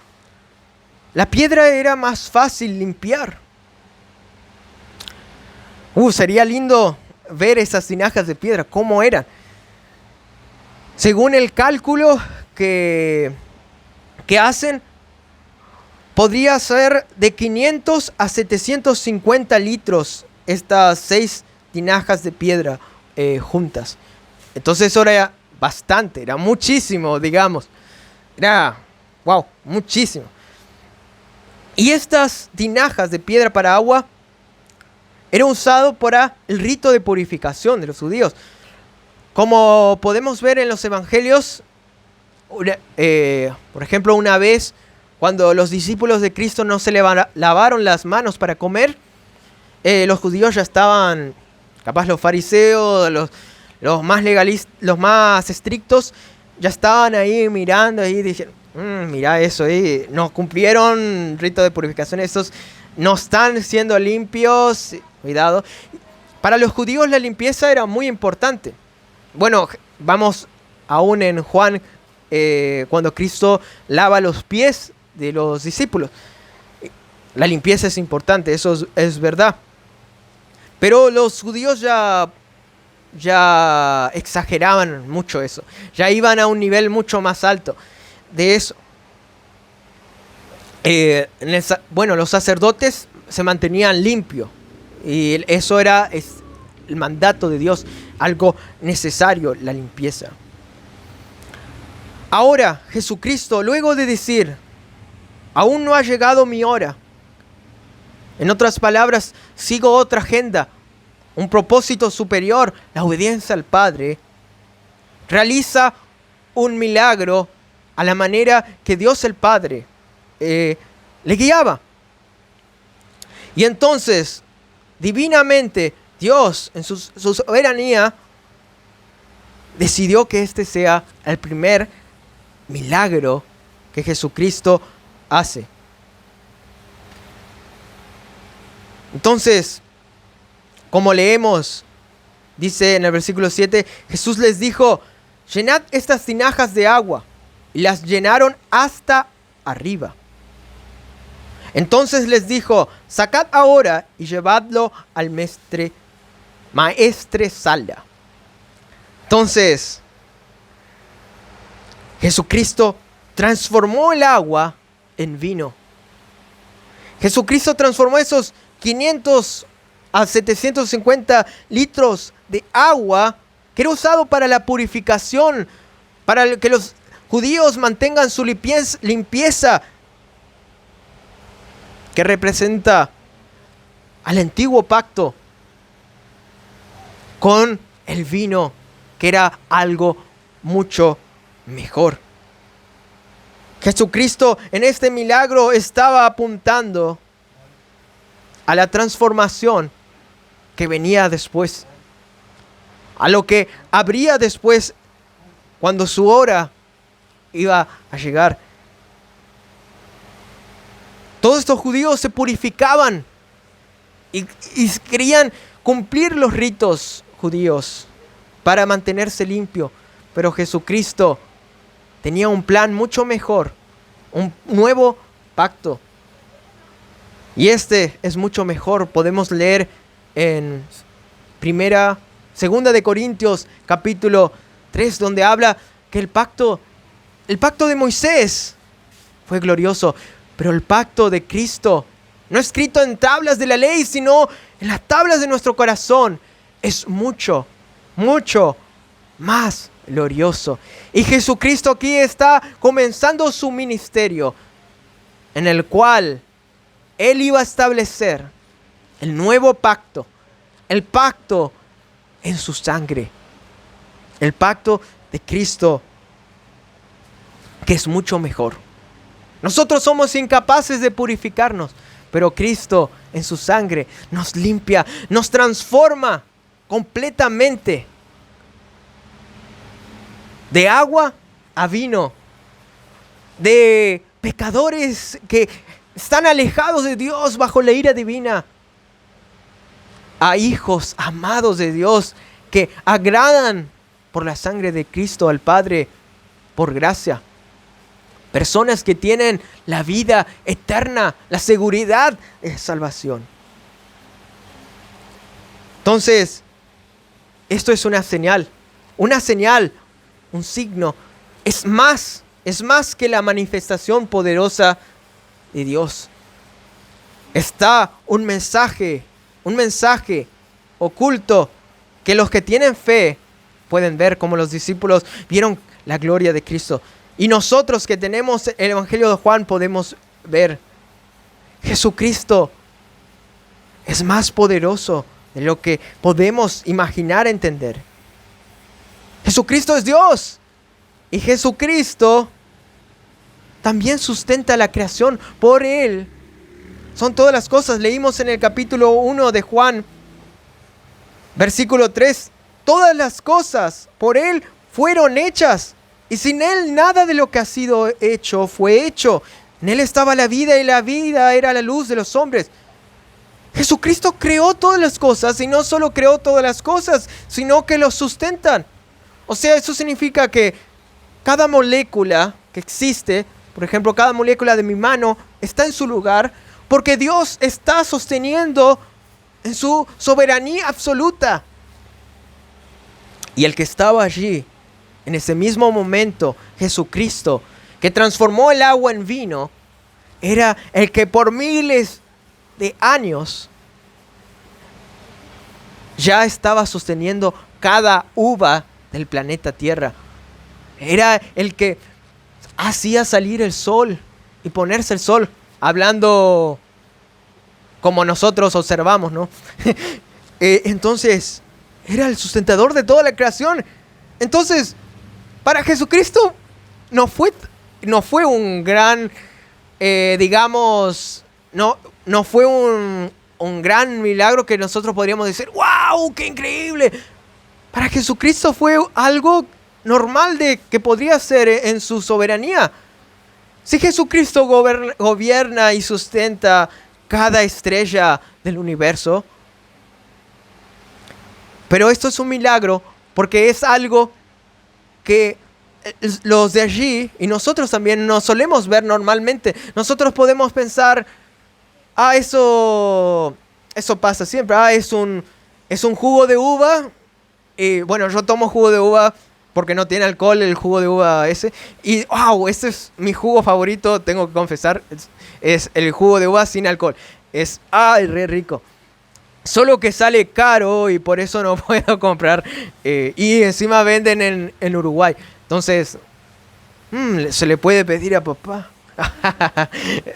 Speaker 1: La piedra era más fácil limpiar. Sería lindo ver esas tinajas de piedra, cómo eran. Según el cálculo que hacen, podría ser de 500 a 750 litros estas 6 tinajas de piedra juntas. Entonces eso era bastante, era muchísimo, digamos. Era, wow, muchísimo. Y estas tinajas de piedra para agua era usado para el rito de purificación de los judíos. Como podemos ver en los evangelios, por ejemplo, una vez cuando los discípulos de Cristo no se lavaron las manos para comer, los judíos ya estaban, capaz los fariseos, los más legalistas, los más estrictos, ya estaban ahí mirando y dijeron, mira eso, no cumplieron rito de purificación, estos no están siendo limpios, cuidado. Para los judíos la limpieza era muy importante. Bueno, vamos aún en Juan, cuando Cristo lava los pies de los discípulos. La limpieza es importante, eso es verdad. Pero los judíos ya exageraban mucho eso. Ya iban a un nivel mucho más alto de eso. Los sacerdotes se mantenían limpios. Y eso era el mandato de Dios, algo necesario, la limpieza. Ahora, Jesucristo, luego de decir, aún no ha llegado mi hora. En otras palabras, sigo otra agenda, un propósito superior, la obediencia al Padre. Realiza un milagro a la manera que Dios el Padre le guiaba. Y entonces, divinamente, Dios, en su soberanía, decidió que este sea el primer milagro que Jesucristo hace. Entonces, como leemos, dice en el versículo 7, Jesús les dijo, llenad estas tinajas de agua, y las llenaron hasta arriba. Entonces les dijo, sacad ahora y llevadlo al maestresala. Entonces, Jesucristo transformó el agua en vino. Jesucristo transformó esos 500 a 750 litros de agua que era usado para la purificación, para que los judíos mantengan su limpieza, que representa al antiguo pacto, con el vino que era algo mucho mejor. Jesucristo en este milagro estaba apuntando a la transformación que venía después, a lo que habría después cuando su hora iba a llegar. Todos estos judíos se purificaban y querían cumplir los ritos judíos para mantenerse limpio, pero Jesucristo tenía un plan mucho mejor, un nuevo pacto. Y este es mucho mejor. Podemos leer en Segunda de Corintios, capítulo 3, donde habla que el pacto de Moisés fue glorioso, pero el pacto de Cristo, no escrito en tablas de la ley, sino en las tablas de nuestro corazón, es mucho, mucho más glorioso. Y Jesucristo aquí está comenzando su ministerio, en el cual Él iba a establecer el nuevo pacto, el pacto en su sangre, el pacto de Cristo, que es mucho mejor. Nosotros somos incapaces de purificarnos, pero Cristo en su sangre nos limpia, nos transforma completamente. De agua a vino, de pecadores que están alejados de Dios bajo la ira divina, a hijos amados de Dios que agradan por la sangre de Cristo al Padre por gracia. Personas que tienen la vida eterna, la seguridad de salvación. Entonces, esto es una señal, un signo. Es más que la manifestación poderosa de Dios. Está un mensaje oculto que los que tienen fe pueden ver, como los discípulos vieron la gloria de Cristo. Y nosotros que tenemos el Evangelio de Juan podemos ver. Jesucristo es más poderoso de lo que podemos imaginar, entender. Jesucristo es Dios. Y Jesucristo también sustenta la creación. Por Él son todas las cosas. Leímos en el capítulo 1 de Juan, versículo 3. Todas las cosas por Él fueron hechas. Y sin Él nada de lo que ha sido hecho fue hecho. En Él estaba la vida y la vida era la luz de los hombres. Jesucristo creó todas las cosas y no solo creó todas las cosas, sino que los sustentan. O sea, eso significa que cada molécula que existe, por ejemplo, cada molécula de mi mano está en su lugar porque Dios está sosteniendo en su soberanía absoluta. Y el que estaba allí en ese mismo momento, Jesucristo, que transformó el agua en vino, era el que por miles de años ya estaba sosteniendo cada uva del planeta Tierra. Era el que hacía salir el sol y ponerse el sol, hablando como nosotros observamos, ¿no? Entonces, era el sustentador de toda la creación. Entonces, para Jesucristo no fue un gran, no fue un gran milagro que nosotros podríamos decir, ¡wow! ¡Qué increíble! Para Jesucristo fue algo normal de que podría ser en su soberanía. Si Jesucristo gobierna y sustenta cada estrella del universo, pero esto es un milagro porque es algo que los de allí y nosotros también no solemos ver normalmente. Nosotros podemos pensar, eso pasa siempre, es un jugo de uva. Y bueno, yo tomo jugo de uva porque no tiene alcohol el jugo de uva ese. Y wow, ese es mi jugo favorito, tengo que confesar. Es el jugo de uva sin alcohol. Es re rico. Solo que sale caro y por eso no puedo comprar. Y encima venden en Uruguay. Entonces, se le puede pedir a papá.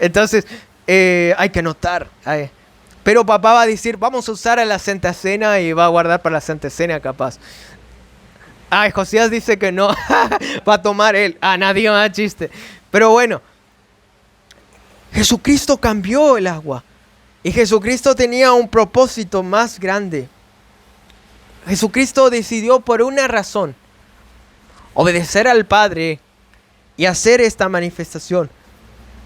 Speaker 1: Entonces, hay que anotar. Pero papá va a decir, vamos a usar a la Santa Cena y va a guardar para la Santa Cena capaz. Ay, Josías dice que no. Va a tomar él. Nadie más chiste. Pero bueno, Jesucristo cambió el agua. Y Jesucristo tenía un propósito más grande. Jesucristo decidió por una razón obedecer al Padre y hacer esta manifestación.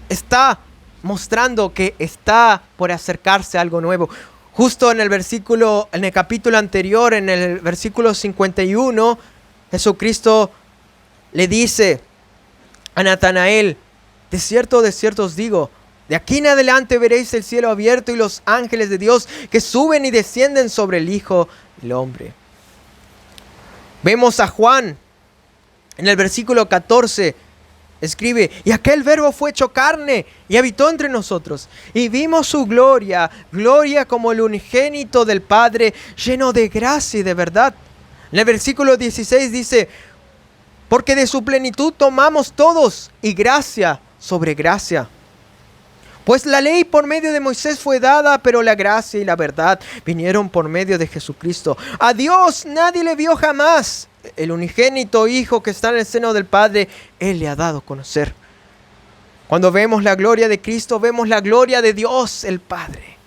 Speaker 1: Está mostrando que está por acercarse a algo nuevo. Justo en el capítulo anterior, en el versículo 51, Jesucristo le dice a Natanael: de cierto os digo, de aquí en adelante veréis el cielo abierto y los ángeles de Dios que suben y descienden sobre el Hijo del Hombre. Vemos a Juan en el versículo 14. Escribe: y aquel verbo fue hecho carne y habitó entre nosotros. Y vimos su gloria, gloria como el unigénito del Padre, lleno de gracia y de verdad. En el versículo 16 dice: porque de su plenitud tomamos todos, y gracia sobre gracia. Pues la ley por medio de Moisés fue dada, pero la gracia y la verdad vinieron por medio de Jesucristo. A Dios nadie le vio jamás. El unigénito Hijo que está en el seno del Padre, Él le ha dado a conocer. Cuando vemos la gloria de Cristo, vemos la gloria de Dios el Padre.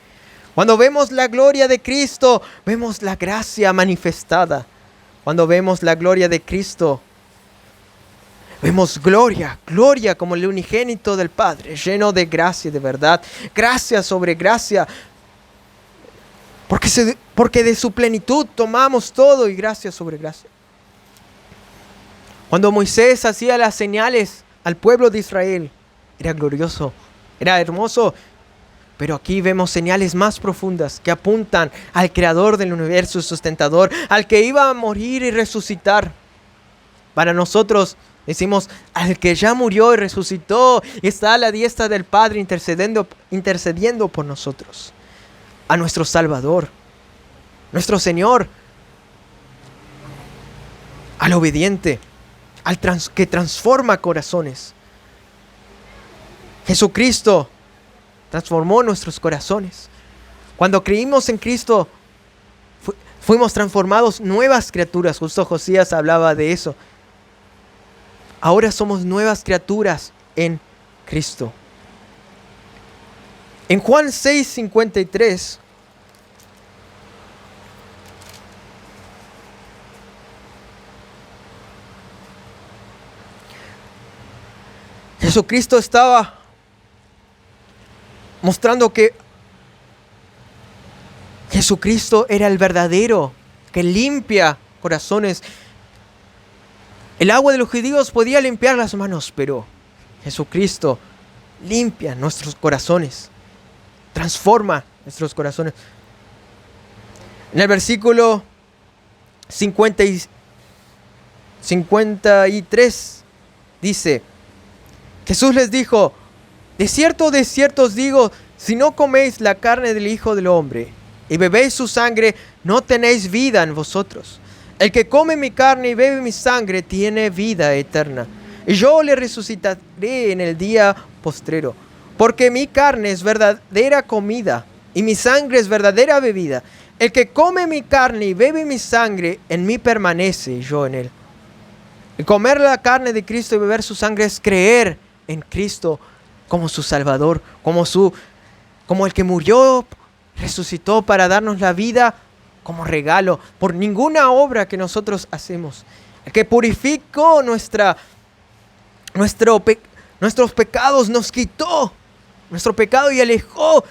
Speaker 1: Cuando vemos la gloria de Cristo, vemos la gracia manifestada. Cuando vemos la gloria de Cristo, vemos gloria, gloria como el unigénito del Padre, lleno de gracia y de verdad. Gracia sobre gracia. Porque de su plenitud tomamos todo, y gracia sobre gracia. Cuando Moisés hacía las señales al pueblo de Israel, era glorioso, era hermoso. Pero aquí vemos señales más profundas que apuntan al creador del universo, sustentador, al que iba a morir y resucitar. Para nosotros decimos: al que ya murió y resucitó y está a la diestra del Padre intercediendo por nosotros. A nuestro Salvador, nuestro Señor, al obediente, que transforma corazones. Jesucristo transformó nuestros corazones. Cuando creímos en Cristo, fuimos transformados nuevas criaturas. Justo Josías hablaba de eso. Ahora somos nuevas criaturas en Cristo. En Juan 6:53, Jesucristo estaba mostrando que Jesucristo era el verdadero, que limpia corazones. El agua de los judíos podía limpiar las manos, pero Jesucristo limpia nuestros corazones, transforma nuestros corazones. En el versículo 53 dice: Jesús les dijo: de cierto os digo, si no coméis la carne del Hijo del Hombre y bebéis su sangre, no tenéis vida en vosotros. El que come mi carne y bebe mi sangre tiene vida eterna, y yo le resucitaré en el día postrero. Porque mi carne es verdadera comida y mi sangre es verdadera bebida. El que come mi carne y bebe mi sangre, en mí permanece y yo en él. El comer la carne de Cristo y beber su sangre es creer en Cristo como su Salvador, como el que murió, resucitó para darnos la vida como regalo, por ninguna obra que nosotros hacemos. El que purificó nuestros pecados, nos quitó nuestro pecado y alejó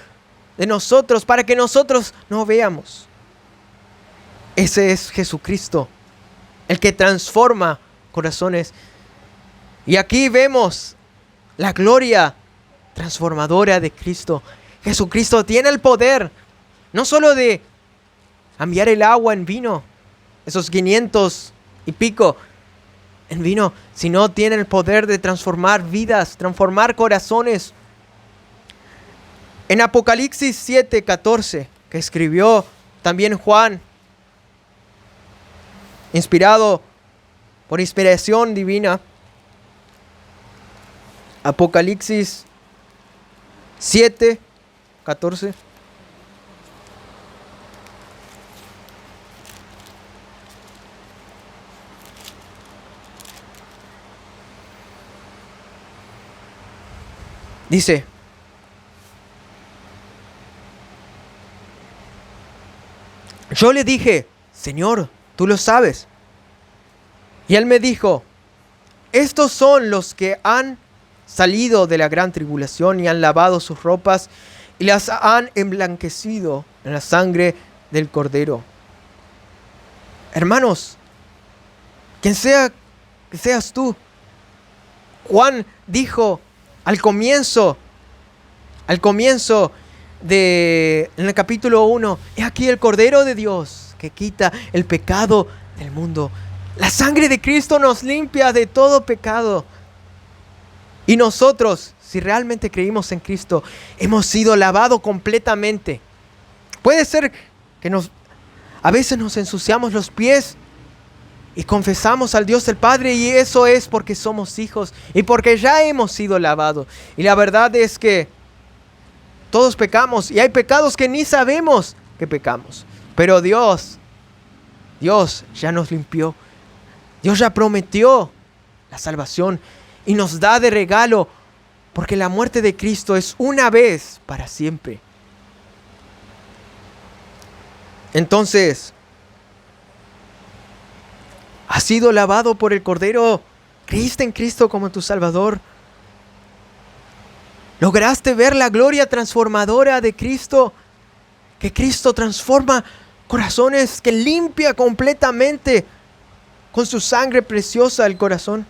Speaker 1: de nosotros para que nosotros no veamos. Ese es Jesucristo, el que transforma corazones. Y aquí vemos la gloria transformadora de Cristo. Jesucristo tiene el poder no solo de cambiar el agua en vino, esos 500 y pico en vino, sino tiene el poder de transformar vidas, transformar corazones. En Apocalipsis 7:14, que escribió también Juan, inspirado por inspiración divina, Apocalipsis 7:14. Dice, yo le dije, Señor, tú lo sabes. Y él me dijo, estos son los que han salido de la gran tribulación y han lavado sus ropas y las han emblanquecido en la sangre del Cordero. Hermanos, quien sea que seas tú, Juan dijo al comienzo en el capítulo 1, he aquí el Cordero de Dios que quita el pecado del mundo. La sangre de Cristo nos limpia de todo pecado. Y nosotros, si realmente creímos en Cristo, hemos sido lavados completamente. Puede ser que a veces nos ensuciamos los pies y confesamos al Dios el Padre, y eso es porque somos hijos y porque ya hemos sido lavados. Y la verdad es que todos pecamos y hay pecados que ni sabemos que pecamos. Pero Dios ya nos limpió. Dios ya prometió la salvación y nos da de regalo, porque la muerte de Cristo es una vez para siempre. Entonces, ¿has sido lavado por el Cordero? ¿Creíste en Cristo como tu Salvador? ¿Lograste ver la gloria transformadora de Cristo? Que Cristo transforma corazones, que limpia completamente con su sangre preciosa el corazón.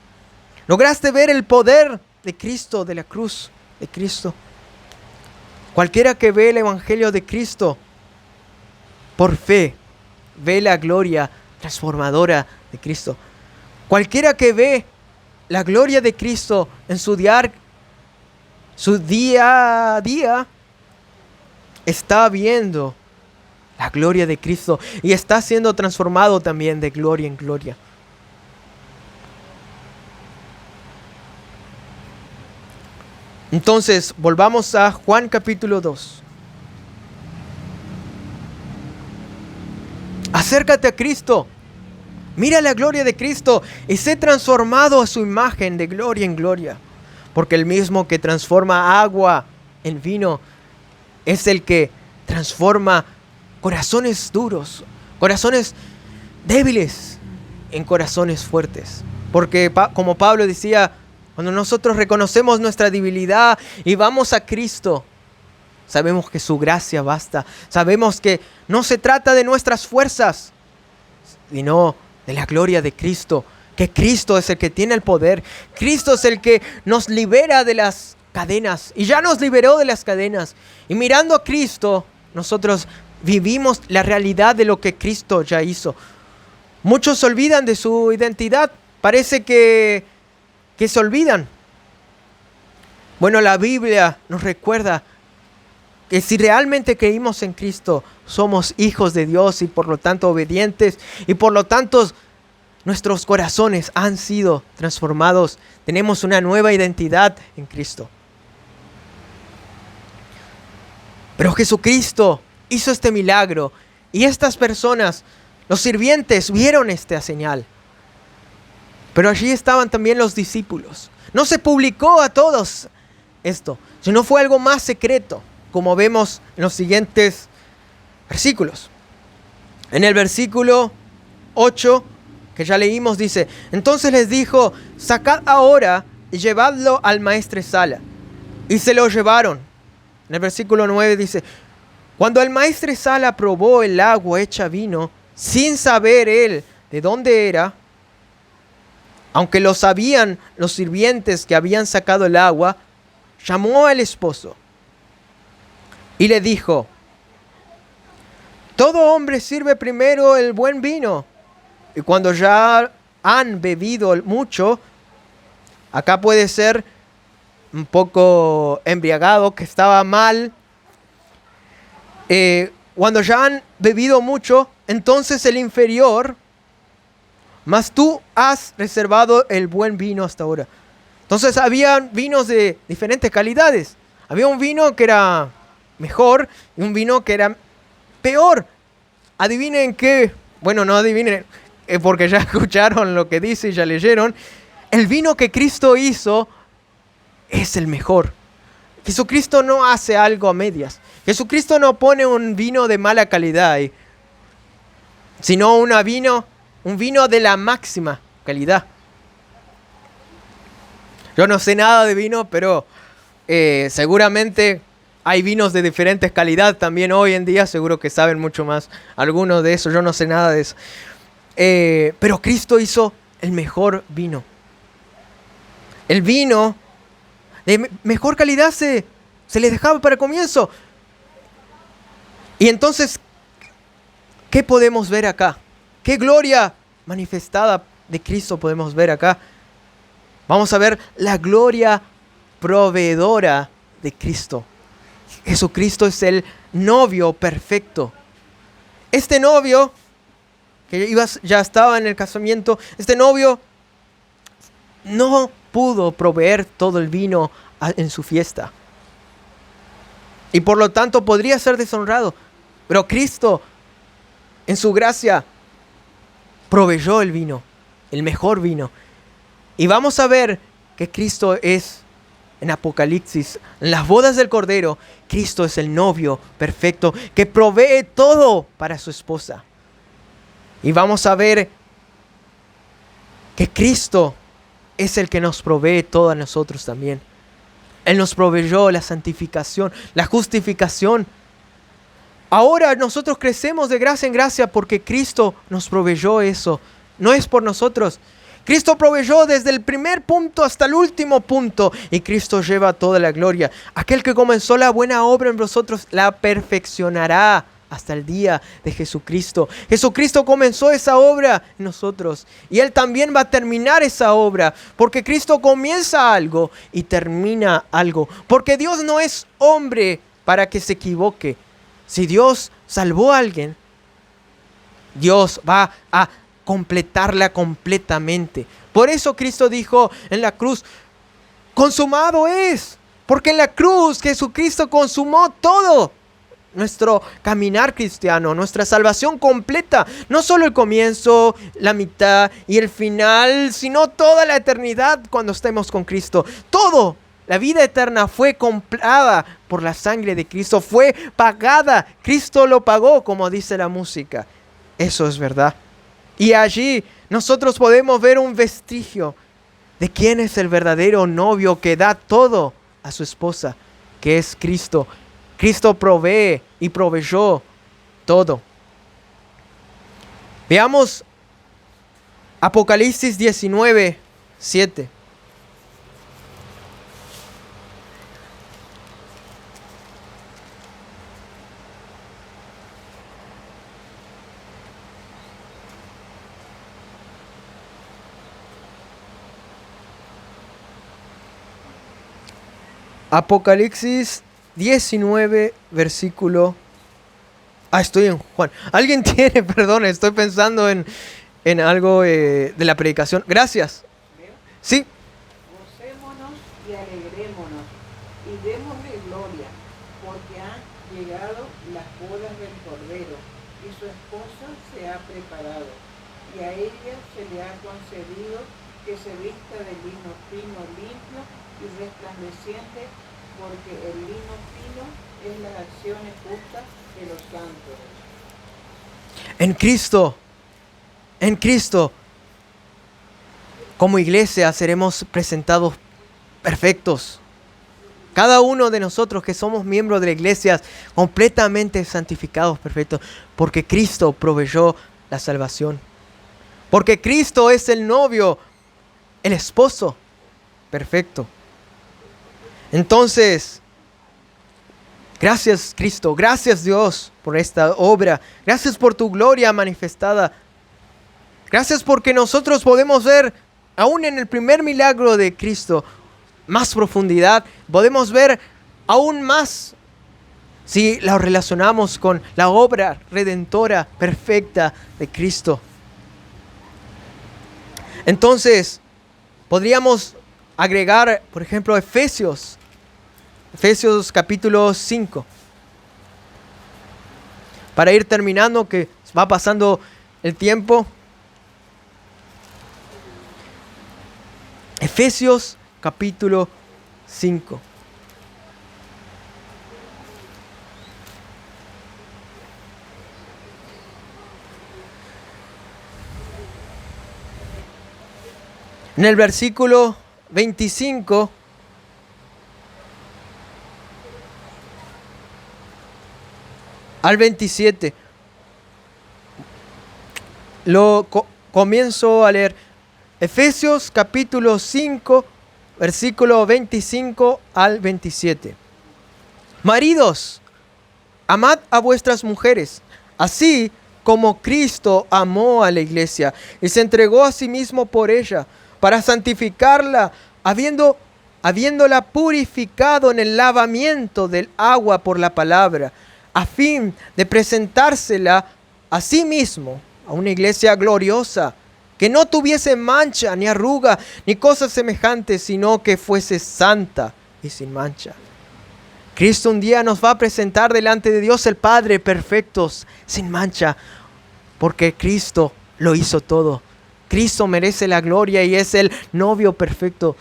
Speaker 1: ¿Lograste ver el poder de Cristo, de la cruz de Cristo? Cualquiera que ve el Evangelio de Cristo por fe, ve la gloria transformadora de Cristo. Cualquiera que ve la gloria de Cristo en su día a día, está viendo la gloria de Cristo y está siendo transformado también de gloria en gloria. Entonces, volvamos a Juan capítulo 2. Acércate a Cristo. Mira la gloria de Cristo y sé transformado a su imagen de gloria en gloria. Porque el mismo que transforma agua en vino es el que transforma corazones duros, corazones débiles en corazones fuertes. Porque como Pablo decía, cuando nosotros reconocemos nuestra debilidad y vamos a Cristo, sabemos que su gracia basta. Sabemos que no se trata de nuestras fuerzas, sino de la gloria de Cristo. Que Cristo es el que tiene el poder. Cristo es el que nos libera de las cadenas. Y ya nos liberó de las cadenas. Y mirando a Cristo, nosotros vivimos la realidad de lo que Cristo ya hizo. Muchos se olvidan de su identidad. Parece que se olvidan. Bueno, la Biblia nos recuerda que si realmente creímos en Cristo, somos hijos de Dios y por lo tanto obedientes, y por lo tanto nuestros corazones han sido transformados. Tenemos una nueva identidad en Cristo. Pero Jesucristo hizo este milagro y estas personas, los sirvientes, vieron esta señal. Pero allí estaban también los discípulos. No se publicó a todos esto, sino fue algo más secreto, como vemos en los siguientes versículos. En el versículo 8, que ya leímos, dice: entonces les dijo, sacad ahora y llevadlo al maestresala. Y se lo llevaron. En el versículo 9 dice: cuando el maestresala probó el agua hecha vino, sin saber él de dónde era, aunque lo sabían los sirvientes que habían sacado el agua, llamó al esposo y le dijo: todo hombre sirve primero el buen vino, y cuando ya han bebido mucho, acá puede ser un poco embriagado, que estaba mal, cuando ya han bebido mucho, entonces el inferior, mas tú has reservado el buen vino hasta ahora. Entonces había vinos de diferentes calidades. Había un vino que era mejor y un vino que era peor. Adivinen qué. Bueno, no adivinen, porque ya escucharon lo que dice y ya leyeron. El vino que Cristo hizo es el mejor. Jesucristo no hace algo a medias. Jesucristo no pone un vino de mala calidad, sino un vino de la máxima calidad. Yo no sé nada de vino, pero seguramente hay vinos de diferentes calidades también hoy en día. Seguro que saben mucho más algunos de eso. Yo no sé nada de eso. Pero Cristo hizo el mejor vino. El vino de mejor calidad se le dejaba para el comienzo. Y entonces, ¿qué podemos ver acá? ¿Qué gloria manifestada de Cristo podemos ver acá? Vamos a ver la gloria proveedora de Cristo. Jesucristo es el novio perfecto. Este novio, que ya estaba en el casamiento, este novio no pudo proveer todo el vino en su fiesta. Y por lo tanto podría ser deshonrado. Pero Cristo, en su gracia, proveyó el vino, el mejor vino. Y vamos a ver que Cristo es, en Apocalipsis, en las bodas del Cordero, Cristo es el novio perfecto que provee todo para su esposa. Y vamos a ver que Cristo es el que nos provee todo a nosotros también. Él nos proveyó la santificación, la justificación. Ahora nosotros crecemos de gracia en gracia porque Cristo nos proveyó eso. No es por nosotros. Cristo proveyó desde el primer punto hasta el último punto. Y Cristo lleva toda la gloria. Aquel que comenzó la buena obra en vosotros la perfeccionará hasta el día de Jesucristo. Jesucristo comenzó esa obra en nosotros. Y Él también va a terminar esa obra. Porque Cristo comienza algo y termina algo. Porque Dios no es hombre para que se equivoque. Si Dios salvó a alguien, Dios va a completarla completamente. Por eso Cristo dijo en la cruz, consumado es. Porque en la cruz Jesucristo consumó todo. Nuestro caminar cristiano, nuestra salvación completa. No solo el comienzo, la mitad y el final, sino toda la eternidad cuando estemos con Cristo. Todo. La vida eterna fue comprada por la sangre de Cristo. Fue pagada. Cristo lo pagó, como dice la música. Eso es verdad. Y allí nosotros podemos ver un vestigio de quién es el verdadero novio que da todo a su esposa, que es Cristo. Cristo provee y proveyó todo. Veamos Apocalipsis 19, 7. Apocalipsis 19, versículo... estoy en Juan. ¿Alguien tiene? Perdón, estoy pensando en algo de la predicación. Gracias. Sí.
Speaker 3: Gocémonos y alegrémonos y démosle gloria, porque han llegado las bodas del Cordero y su esposa se ha preparado. Y a ella se le ha concedido que se vista de lino fino, limpio y resplandeciente, porque el lino fino es las acciones justas de los santos.
Speaker 1: En Cristo, como iglesia seremos presentados perfectos. Cada uno de nosotros que somos miembros de la iglesia, completamente santificados, perfectos, porque Cristo proveyó la salvación. Porque Cristo es el novio, el esposo perfecto. Entonces, gracias Cristo, gracias Dios por esta obra. Gracias por tu gloria manifestada. Gracias porque nosotros podemos ver, aún en el primer milagro de Cristo, más profundidad. Podemos ver aún más si la relacionamos con la obra redentora perfecta de Cristo. Entonces, podríamos agregar, por ejemplo, Efesios capítulo 5. Para ir terminando, que va pasando el tiempo. Efesios capítulo 5. En el versículo 25 al 27. Comienzo a leer. Efesios capítulo 5, versículo 25 al 27. Maridos, amad a vuestras mujeres, así como Cristo amó a la iglesia y se entregó a sí mismo por ella, para santificarla, habiéndola purificado en el lavamiento del agua por la palabra, a fin de presentársela a sí mismo, a una iglesia gloriosa, que no tuviese mancha, ni arruga, ni cosas semejantes, sino que fuese santa y sin mancha. Cristo un día nos va a presentar delante de Dios el Padre, perfectos, sin mancha, porque Cristo lo hizo todo. Cristo merece la gloria y es el novio perfecto.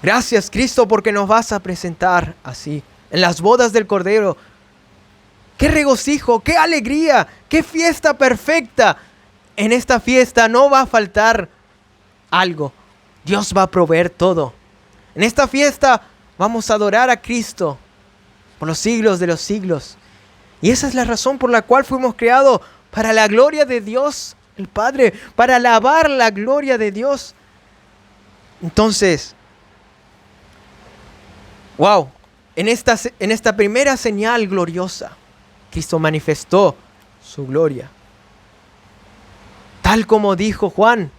Speaker 1: Gracias, Cristo, porque nos vas a presentar así, en las bodas del Cordero. ¡Qué regocijo! ¡Qué alegría! ¡Qué fiesta perfecta! En esta fiesta no va a faltar algo. Dios va a proveer todo. En esta fiesta vamos a adorar a Cristo por los siglos de los siglos. Y esa es la razón por la cual fuimos creados, para la gloria de Dios el Padre, para alabar la gloria de Dios. Entonces, wow, en esta primera señal gloriosa, Cristo manifestó su gloria. Tal como dijo Juan,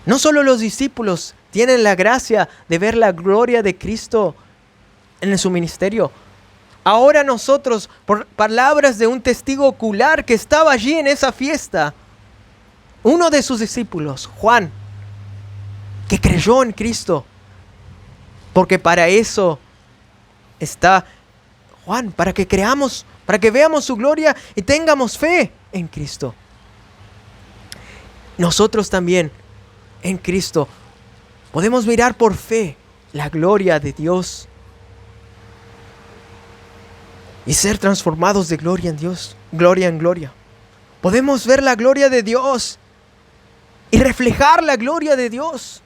Speaker 1: no solo los discípulos tienen la gracia de ver la gloria de Cristo en su ministerio. Ahora nosotros, por palabras de un testigo ocular que estaba allí en esa fiesta, uno de sus discípulos, Juan, que creyó en Cristo, porque para eso está Juan, para que creamos, para que veamos su gloria y tengamos fe en Cristo. Nosotros también, en Cristo, podemos mirar por fe la gloria de Dios y ser transformados de gloria en Dios, gloria en gloria. Podemos ver la gloria de Dios y reflejar la gloria de Dios,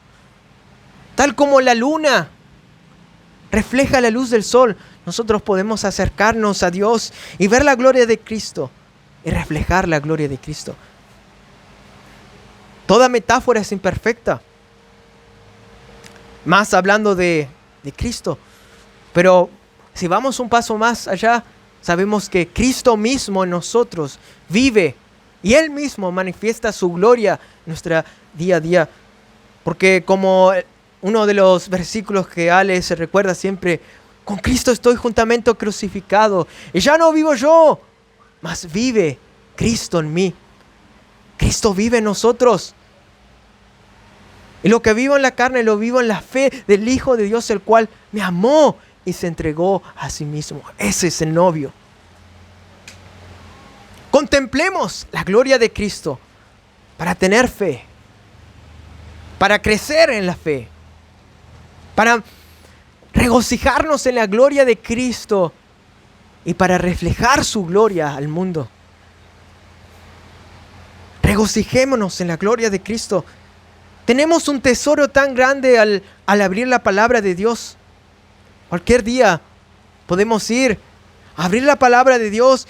Speaker 1: tal como la luna refleja la luz del sol. Nosotros podemos acercarnos a Dios y ver la gloria de Cristo y reflejar la gloria de Cristo. Toda metáfora es imperfecta, más hablando de Cristo. Pero si vamos un paso más allá, sabemos que Cristo mismo en nosotros vive y Él mismo manifiesta su gloria en nuestra día a día. Porque como uno de los versículos que Ale se recuerda siempre, con Cristo estoy juntamente crucificado y ya no vivo yo, mas vive Cristo en mí. Cristo vive en nosotros. Y lo que vivo en la carne lo vivo en la fe del Hijo de Dios, el cual me amó y se entregó a sí mismo. Ese es el novio. Contemplemos la gloria de Cristo para tener fe, para crecer en la fe, para regocijarnos en la gloria de Cristo y para reflejar su gloria al mundo. Regocijémonos en la gloria de Cristo. Tenemos un tesoro tan grande al abrir la palabra de Dios. Cualquier día podemos ir a abrir la palabra de Dios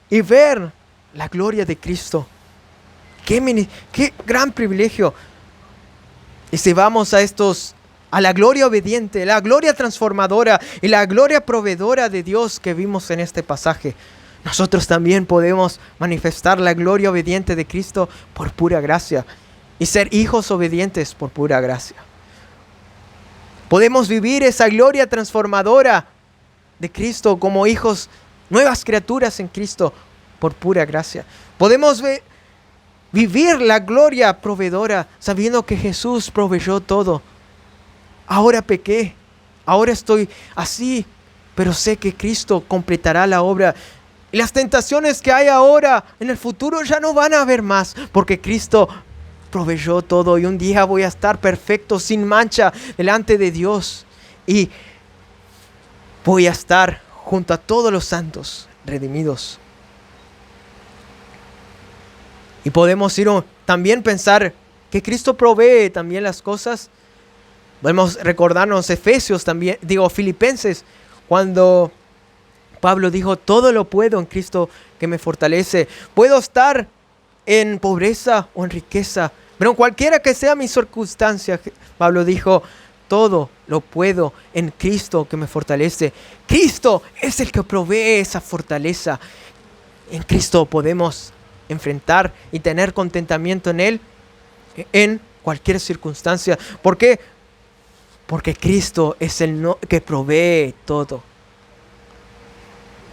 Speaker 1: y ver la gloria de Cristo. Qué gran privilegio. Y si vamos a la gloria obediente, la gloria transformadora y la gloria proveedora de Dios que vimos en este pasaje, nosotros también podemos manifestar la gloria obediente de Cristo por pura gracia y ser hijos obedientes por pura gracia. Podemos vivir esa gloria transformadora de Cristo como hijos, nuevas criaturas en Cristo por pura gracia. Podemos vivir la gloria proveedora sabiendo que Jesús proveyó todo. Ahora pequé, ahora estoy así, pero sé que Cristo completará la obra. Y las tentaciones que hay ahora, en el futuro ya no van a haber más, porque Cristo proveyó todo y un día voy a estar perfecto, sin mancha, delante de Dios. Y voy a estar junto a todos los santos redimidos. Y podemos ir también pensar que Cristo provee también las cosas. Podemos recordarnos Efesios también, Filipenses, cuando Pablo dijo, todo lo puedo en Cristo que me fortalece. Puedo estar en pobreza o en riqueza, pero cualquiera que sea mi circunstancia, Pablo dijo, todo lo puedo en Cristo que me fortalece. Cristo es el que provee esa fortaleza. En Cristo podemos enfrentar y tener contentamiento en Él en cualquier circunstancia. ¿Por qué? Porque Cristo es el que provee todo.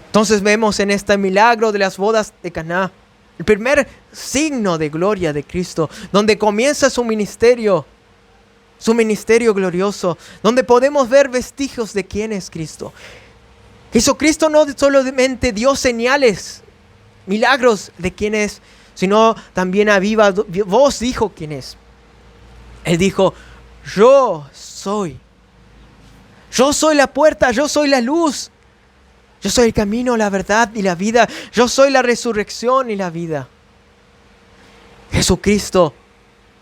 Speaker 1: Entonces vemos en este milagro de las bodas de Caná el primer signo de gloria de Cristo, donde comienza su ministerio glorioso, donde podemos ver vestigios de quién es Cristo. Jesucristo no solamente dio señales, milagros de quién es, sino también a viva voz dijo quién es. Él dijo, yo soy la puerta, yo soy la luz, yo soy el camino, la verdad y la vida, yo soy la resurrección y la vida. Jesucristo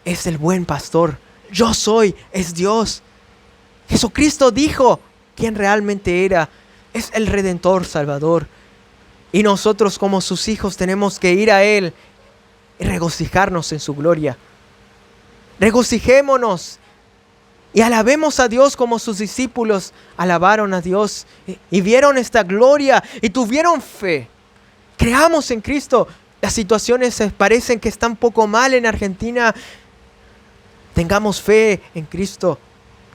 Speaker 1: es el buen pastor, yo soy, es Dios. Jesucristo dijo quién realmente era, es el Redentor Salvador. Y nosotros como sus hijos tenemos que ir a Él y regocijarnos en su gloria. Regocijémonos y alabemos a Dios como sus discípulos alabaron a Dios y vieron esta gloria y tuvieron fe. Creamos en Cristo. Las situaciones parecen que están poco mal en Argentina. Tengamos fe en Cristo.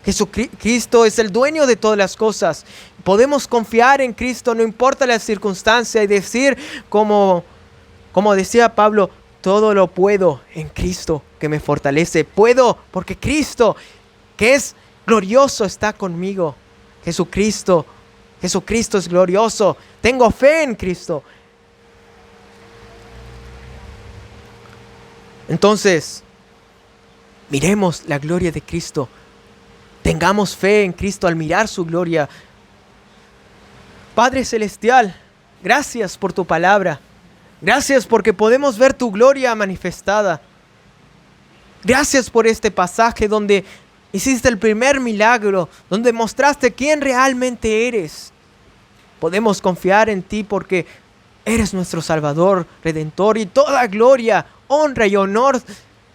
Speaker 1: Jesucristo es el dueño de todas las cosas. Podemos confiar en Cristo, no importa la circunstancia, y decir como decía Pablo, todo lo puedo en Cristo que me fortalece. Puedo porque Cristo, que es glorioso, está conmigo. Jesucristo es glorioso. Tengo fe en Cristo. Entonces, miremos la gloria de Cristo. Tengamos fe en Cristo al mirar su gloria. Padre Celestial, gracias por tu palabra. Gracias porque podemos ver tu gloria manifestada. Gracias por este pasaje donde hiciste el primer milagro, donde mostraste quién realmente eres. Podemos confiar en ti porque eres nuestro Salvador, Redentor, y toda gloria, honra y honor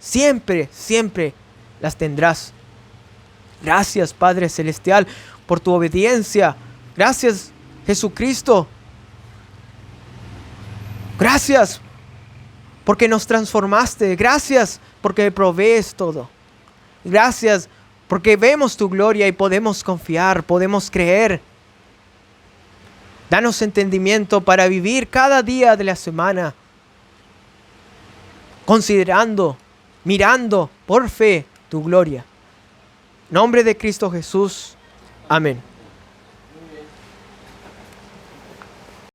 Speaker 1: siempre, siempre las tendrás. Gracias, Padre Celestial, por tu obediencia. Gracias, Jesucristo. Gracias porque nos transformaste. Gracias porque provees todo. Gracias porque vemos tu gloria y podemos confiar, podemos creer. Danos entendimiento para vivir cada día de la semana, considerando, mirando por fe tu gloria. En nombre de Cristo Jesús. Amén.